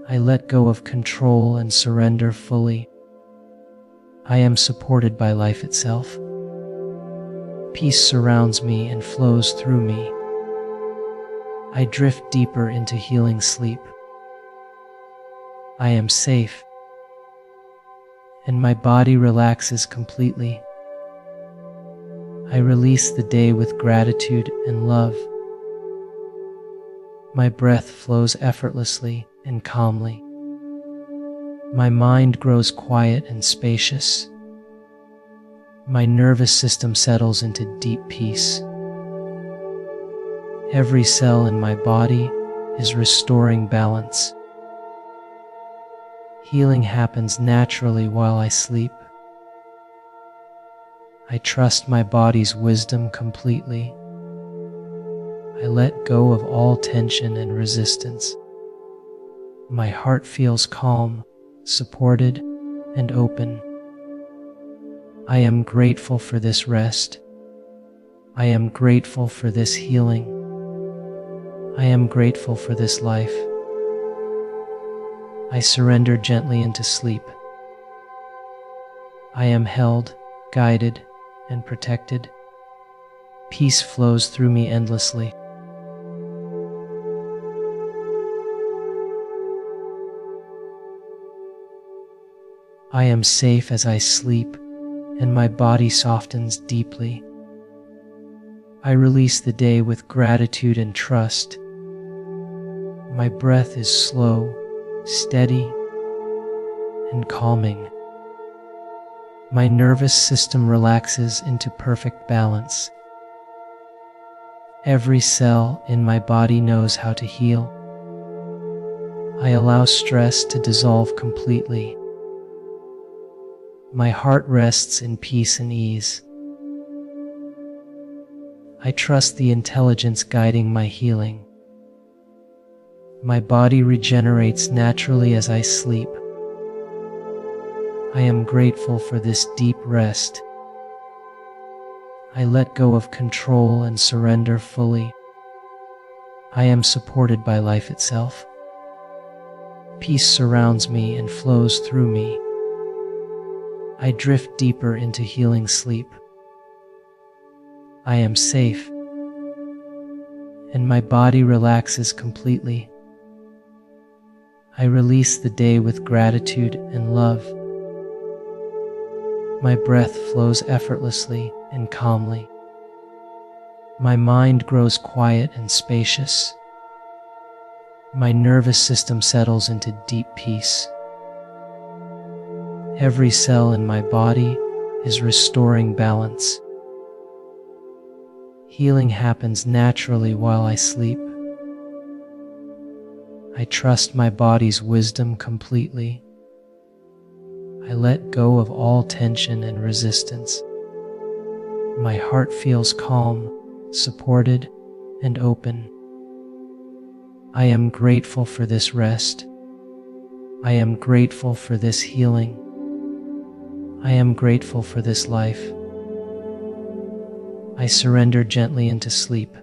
I let go of control and surrender fully. I am supported by life itself. Peace surrounds me and flows through me. I drift deeper into healing sleep. I am safe, and my body relaxes completely. I release the day with gratitude and love. My breath flows effortlessly and calmly. My mind grows quiet and spacious. My nervous system settles into deep peace. Every cell in my body is restoring balance. Healing happens naturally while I sleep. I trust my body's wisdom completely. I let go of all tension and resistance. My heart feels calm, supported, and open. I am grateful for this rest. I am grateful for this healing. I am grateful for this life. I surrender gently into sleep. I am held, guided, and protected. Peace flows through me endlessly. I am safe as I sleep, and my body softens deeply. I release the day with gratitude and trust. My breath is slow, steady, and calming. My nervous system relaxes into perfect balance. Every cell in my body knows how to heal. I allow stress to dissolve completely. My heart rests in peace and ease. I trust the intelligence guiding my healing. My body regenerates naturally as I sleep. I am grateful for this deep rest. I let go of control and surrender fully. I am supported by life itself. Peace surrounds me and flows through me. I drift deeper into healing sleep. I am safe, and my body relaxes completely. I release the day with gratitude and love. My breath flows effortlessly and calmly. My mind grows quiet and spacious. My nervous system settles into deep peace. Every cell in my body is restoring balance. Healing happens naturally while I sleep. I trust my body's wisdom completely. I let go of all tension and resistance. My heart feels calm, supported, and open. I am grateful for this rest. I am grateful for this healing. I am grateful for this life. I surrender gently into sleep.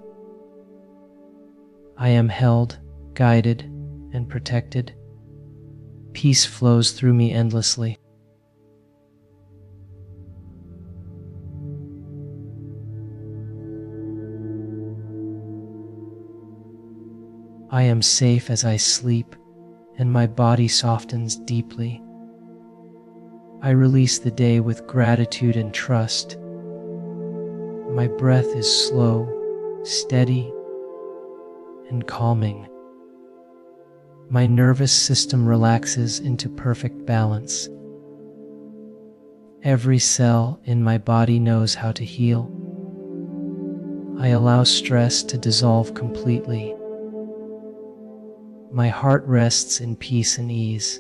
I am held, guided, and protected. Peace flows through me endlessly. I am safe as I sleep, and my body softens deeply. I release the day with gratitude and trust. My breath is slow, steady, and calming. My nervous system relaxes into perfect balance. Every cell in my body knows how to heal. I allow stress to dissolve completely. My heart rests in peace and ease.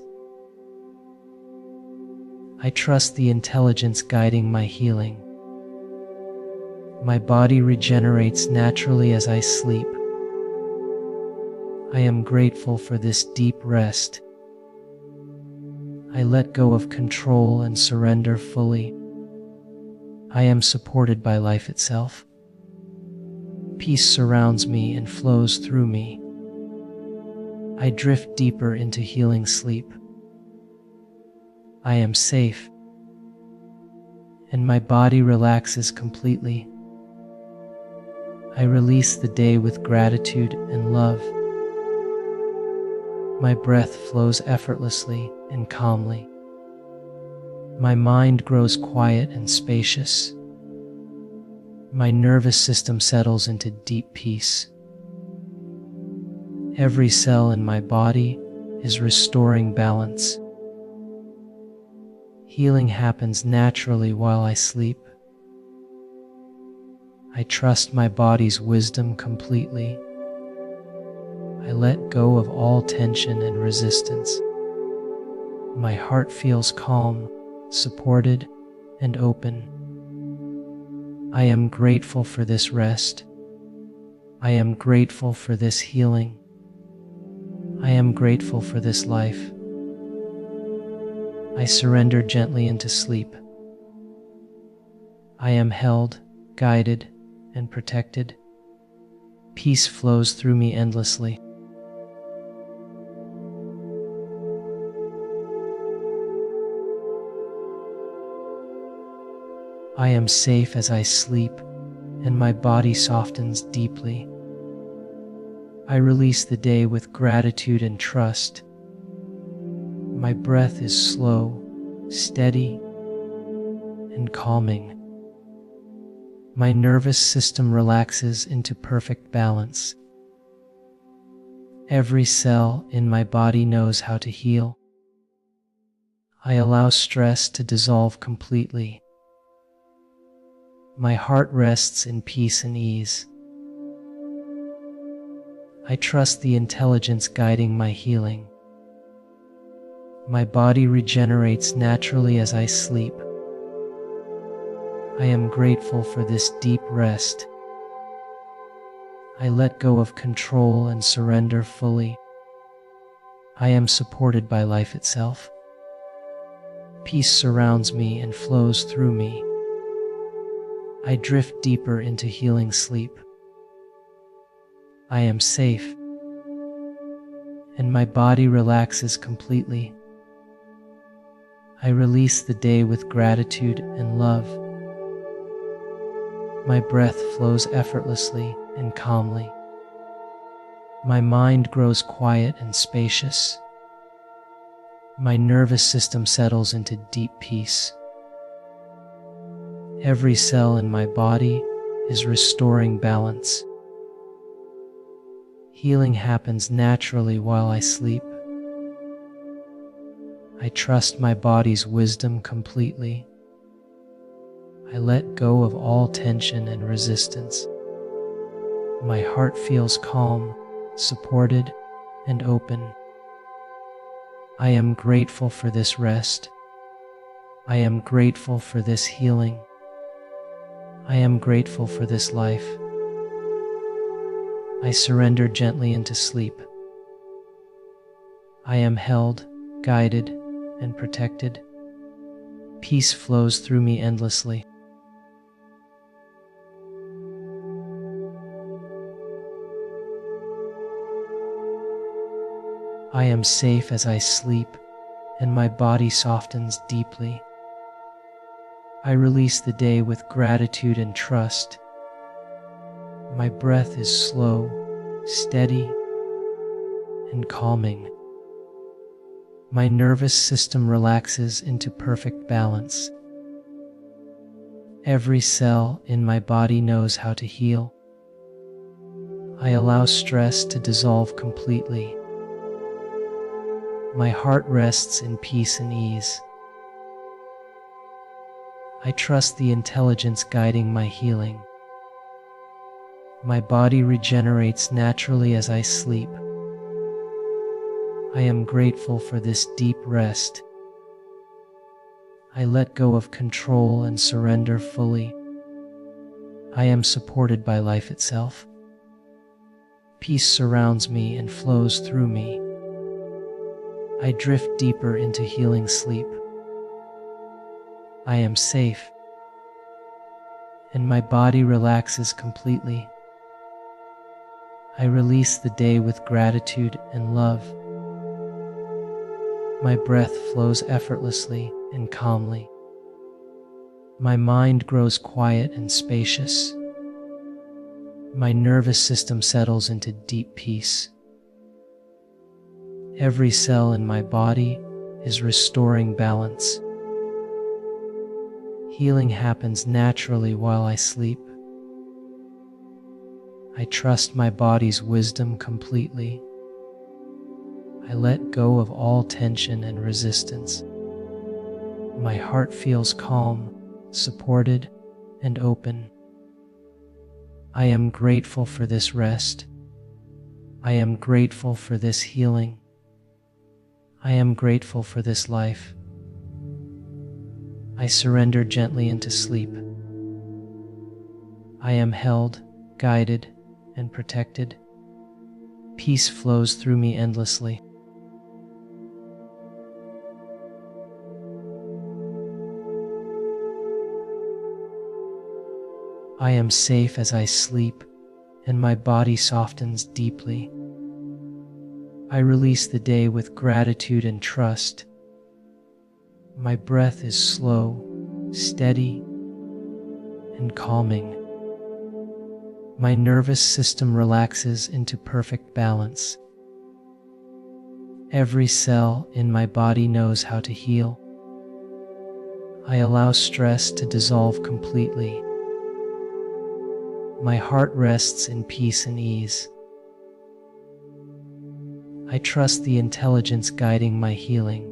I trust the intelligence guiding my healing. My body regenerates naturally as I sleep. I am grateful for this deep rest. I let go of control and surrender fully. I am supported by life itself. Peace surrounds me and flows through me. I drift deeper into healing sleep. I am safe, and my body relaxes completely. I release the day with gratitude and love. My breath flows effortlessly and calmly. My mind grows quiet and spacious. My nervous system settles into deep peace. Every cell in my body is restoring balance. Healing happens naturally while I sleep. I trust my body's wisdom completely. I let go of all tension and resistance. My heart feels calm, supported, and open. I am grateful for this rest. I am grateful for this healing. I am grateful for this life. I surrender gently into sleep. I am held, guided, and protected. Peace flows through me endlessly. I am safe as I sleep, and my body softens deeply. I release the day with gratitude and trust. My breath is slow, steady, and calming. My nervous system relaxes into perfect balance. Every cell in my body knows how to heal. I allow stress to dissolve completely. My heart rests in peace and ease. I trust the intelligence guiding my healing. My body regenerates naturally as I sleep. I am grateful for this deep rest. I let go of control and surrender fully. I am supported by life itself. Peace surrounds me and flows through me. I drift deeper into healing sleep. I am safe, and my body relaxes completely. I release the day with gratitude and love. My breath flows effortlessly and calmly. My mind grows quiet and spacious. My nervous system settles into deep peace. Every cell in my body is restoring balance. Healing happens naturally while I sleep. I trust my body's wisdom completely. I let go of all tension and resistance. My heart feels calm, supported, and open. I am grateful for this rest. I am grateful for this healing. I am grateful for this life. I surrender gently into sleep. I am held, guided, and protected. Peace flows through me endlessly. I am safe as I sleep, and my body softens deeply. I release the day with gratitude and trust. My breath is slow, steady, and calming. My nervous system relaxes into perfect balance. Every cell in my body knows how to heal. I allow stress to dissolve completely. My heart rests in peace and ease. I trust the intelligence guiding my healing. My body regenerates naturally as I sleep. I am grateful for this deep rest. I let go of control and surrender fully. I am supported by life itself. Peace surrounds me and flows through me. I drift deeper into healing sleep. I am safe, and my body relaxes completely. I release the day with gratitude and love. My breath flows effortlessly and calmly. My mind grows quiet and spacious. My nervous system settles into deep peace. Every cell in my body is restoring balance. Healing happens naturally while I sleep. I trust my body's wisdom completely. I let go of all tension and resistance. My heart feels calm, supported, and open. I am grateful for this rest. I am grateful for this healing. I am grateful for this life. I surrender gently into sleep. I am held, guided, and protected. Peace flows through me endlessly. I am safe as I sleep, and my body softens deeply. I release the day with gratitude and trust. My breath is slow, steady, and calming. My nervous system relaxes into perfect balance. Every cell in my body knows how to heal. I allow stress to dissolve completely. My heart rests in peace and ease. I trust the intelligence guiding my healing.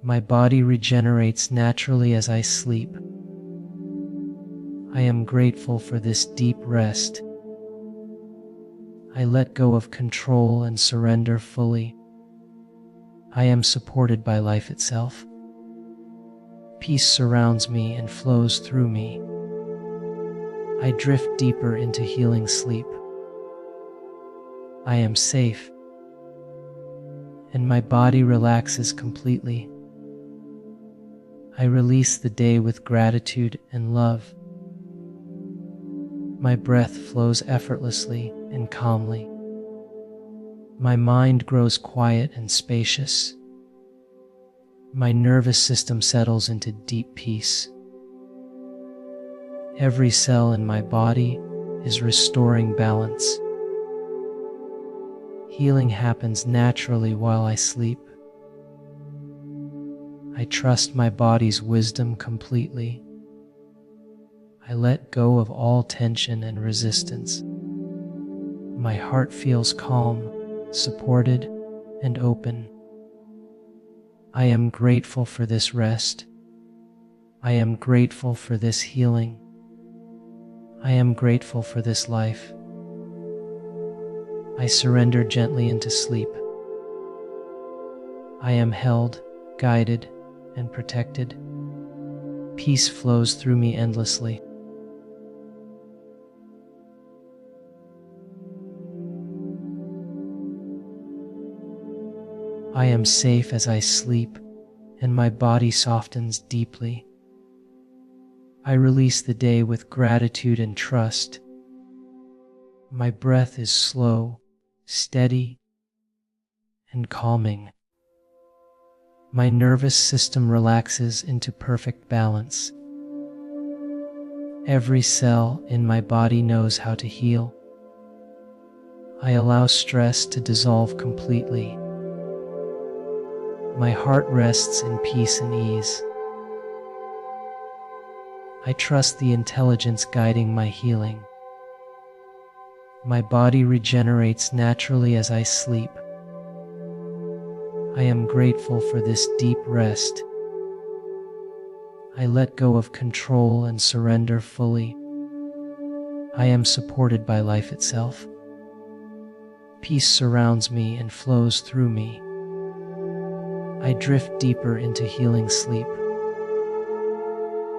My body regenerates naturally as I sleep. I am grateful for this deep rest. I let go of control and surrender fully. I am supported by life itself. Peace surrounds me and flows through me. I drift deeper into healing sleep. I am safe, and my body relaxes completely. I release the day with gratitude and love. My breath flows effortlessly and calmly. My mind grows quiet and spacious. My nervous system settles into deep peace. Every cell in my body is restoring balance. Healing happens naturally while I sleep. I trust my body's wisdom completely. I let go of all tension and resistance. My heart feels calm, supported, and open. I am grateful for this rest. I am grateful for this healing. I am grateful for this life. I surrender gently into sleep. I am held, guided, and protected. Peace flows through me endlessly. I am safe as I sleep, and my body softens deeply. I release the day with gratitude and trust. My breath is slow, steady, and calming. My nervous system relaxes into perfect balance. Every cell in my body knows how to heal. I allow stress to dissolve completely. My heart rests in peace and ease. I trust the intelligence guiding my healing. My body regenerates naturally as I sleep. I am grateful for this deep rest. I let go of control and surrender fully. I am supported by life itself. Peace surrounds me and flows through me. I drift deeper into healing sleep.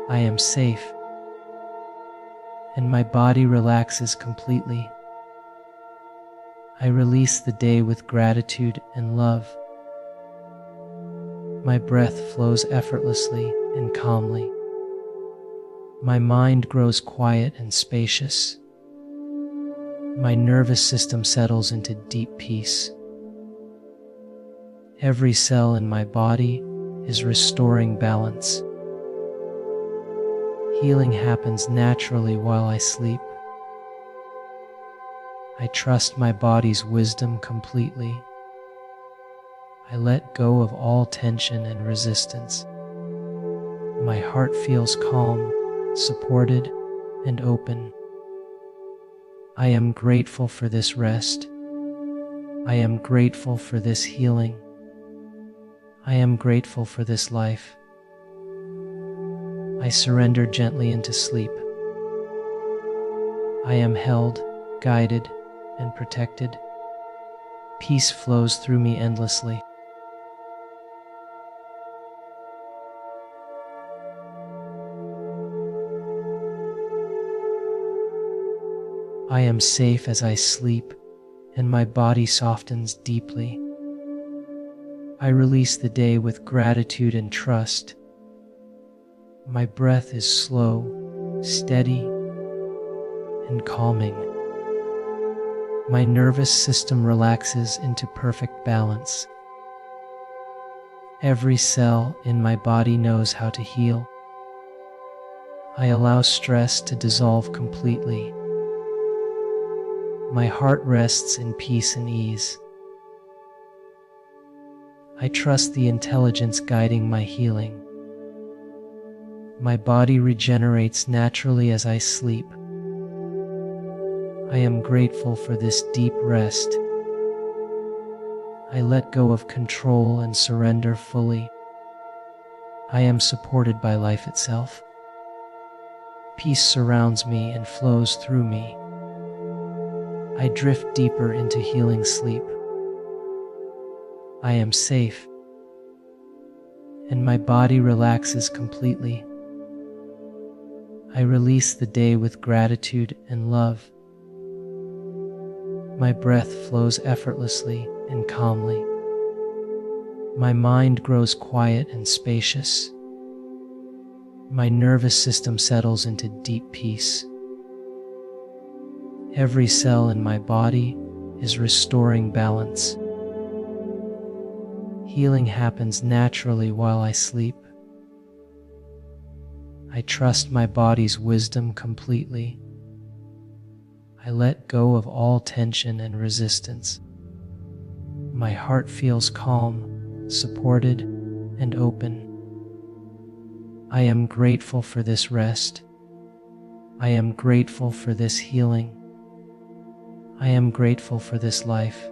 I am safe, and my body relaxes completely. I release the day with gratitude and love. My breath flows effortlessly and calmly. My mind grows quiet and spacious. My nervous system settles into deep peace. Every cell in my body is restoring balance. Healing happens naturally while I sleep. I trust my body's wisdom completely. I let go of all tension and resistance. My heart feels calm, supported, and open. I am grateful for this rest. I am grateful for this healing. I am grateful for this life. I surrender gently into sleep. I am held, guided, and protected. Peace flows through me endlessly. I am safe as I sleep, and my body softens deeply. I release the day with gratitude and trust. My breath is slow, steady, and calming. My nervous system relaxes into perfect balance. Every cell in my body knows how to heal. I allow stress to dissolve completely. My heart rests in peace and ease. I trust the intelligence guiding my healing. My body regenerates naturally as I sleep. I am grateful for this deep rest. I let go of control and surrender fully. I am supported by life itself. Peace surrounds me and flows through me. I drift deeper into healing sleep. I am safe, and my body relaxes completely. I release the day with gratitude and love. My breath flows effortlessly and calmly. My mind grows quiet and spacious. My nervous system settles into deep peace. Every cell in my body is restoring balance. Healing happens naturally while I sleep. I trust my body's wisdom completely. I let go of all tension and resistance. My heart feels calm, supported, and open. I am grateful for this rest. I am grateful for this healing. I am grateful for this life.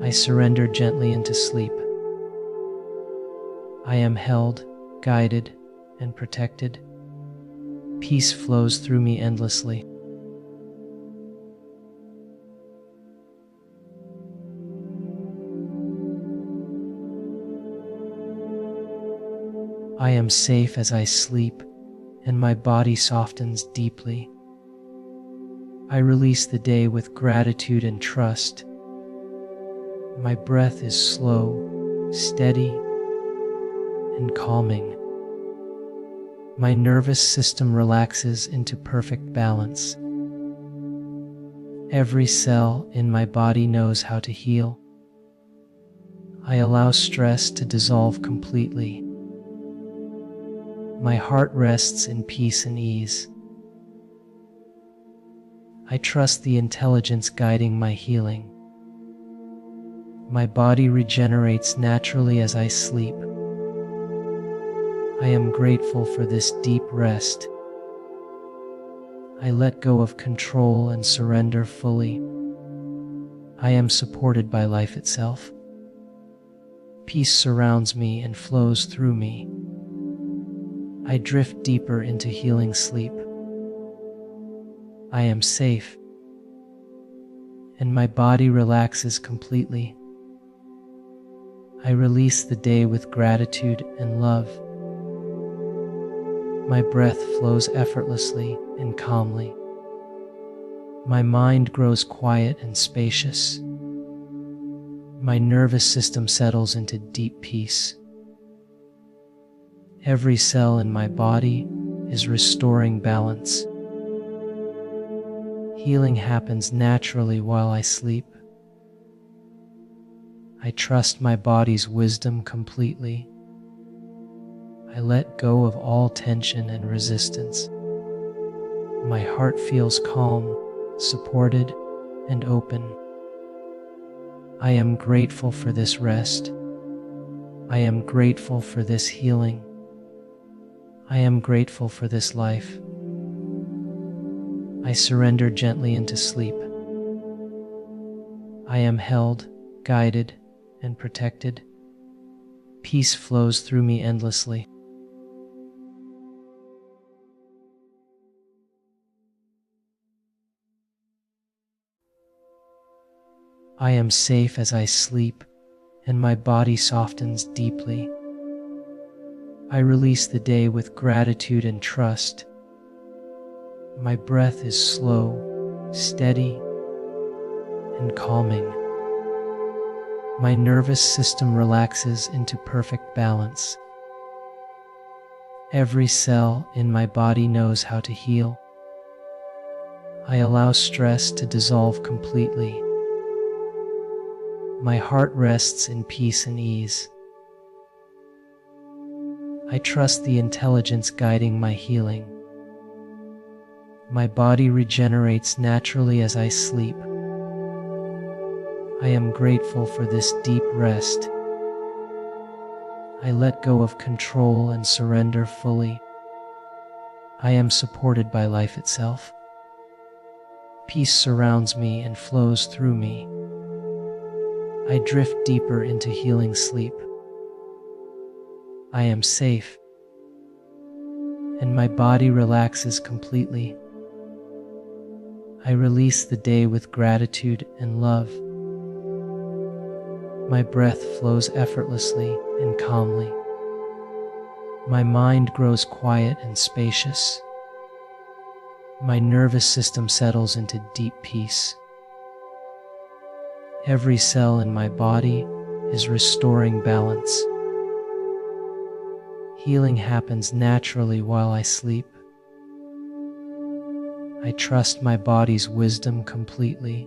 I surrender gently into sleep. I am held, guided, and protected. Peace flows through me endlessly. I am safe as I sleep, and my body softens deeply. I release the day with gratitude and trust. My breath is slow, steady, and calming. My nervous system relaxes into perfect balance. Every cell in my body knows how to heal. I allow stress to dissolve completely. My heart rests in peace and ease. I trust the intelligence guiding my healing. My body regenerates naturally as I sleep. I am grateful for this deep rest. I let go of control and surrender fully. I am supported by life itself. Peace surrounds me and flows through me. I drift deeper into healing sleep. I am safe, and my body relaxes completely. I release the day with gratitude and love. My breath flows effortlessly and calmly. My mind grows quiet and spacious. My nervous system settles into deep peace. Every cell in my body is restoring balance. Healing happens naturally while I sleep. I trust my body's wisdom completely. I let go of all tension and resistance. My heart feels calm, supported, and open. I am grateful for this rest. I am grateful for this healing. I am grateful for this life. I surrender gently into sleep. I am held, guided, and protected. Peace flows through me endlessly. I am safe as I sleep, and my body softens deeply. I release the day with gratitude and trust. My breath is slow, steady, and calming. My nervous system relaxes into perfect balance. Every cell in my body knows how to heal. I allow stress to dissolve completely. My heart rests in peace and ease. I trust the intelligence guiding my healing. My body regenerates naturally as I sleep. I am grateful for this deep rest. I let go of control and surrender fully. I am supported by life itself. Peace surrounds me and flows through me. I drift deeper into healing sleep. I am safe, and my body relaxes completely. I release the day with gratitude and love. My breath flows effortlessly and calmly. My mind grows quiet and spacious. My nervous system settles into deep peace. Every cell in my body is restoring balance. Healing happens naturally while I sleep. I trust my body's wisdom completely.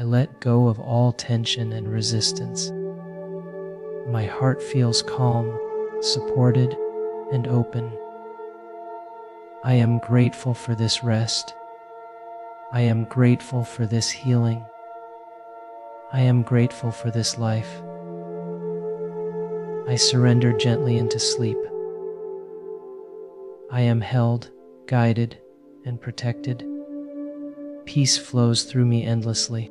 I let go of all tension and resistance. My heart feels calm, supported, and open. I am grateful for this rest. I am grateful for this healing. I am grateful for this life. I surrender gently into sleep. I am held, guided, and protected. Peace flows through me endlessly.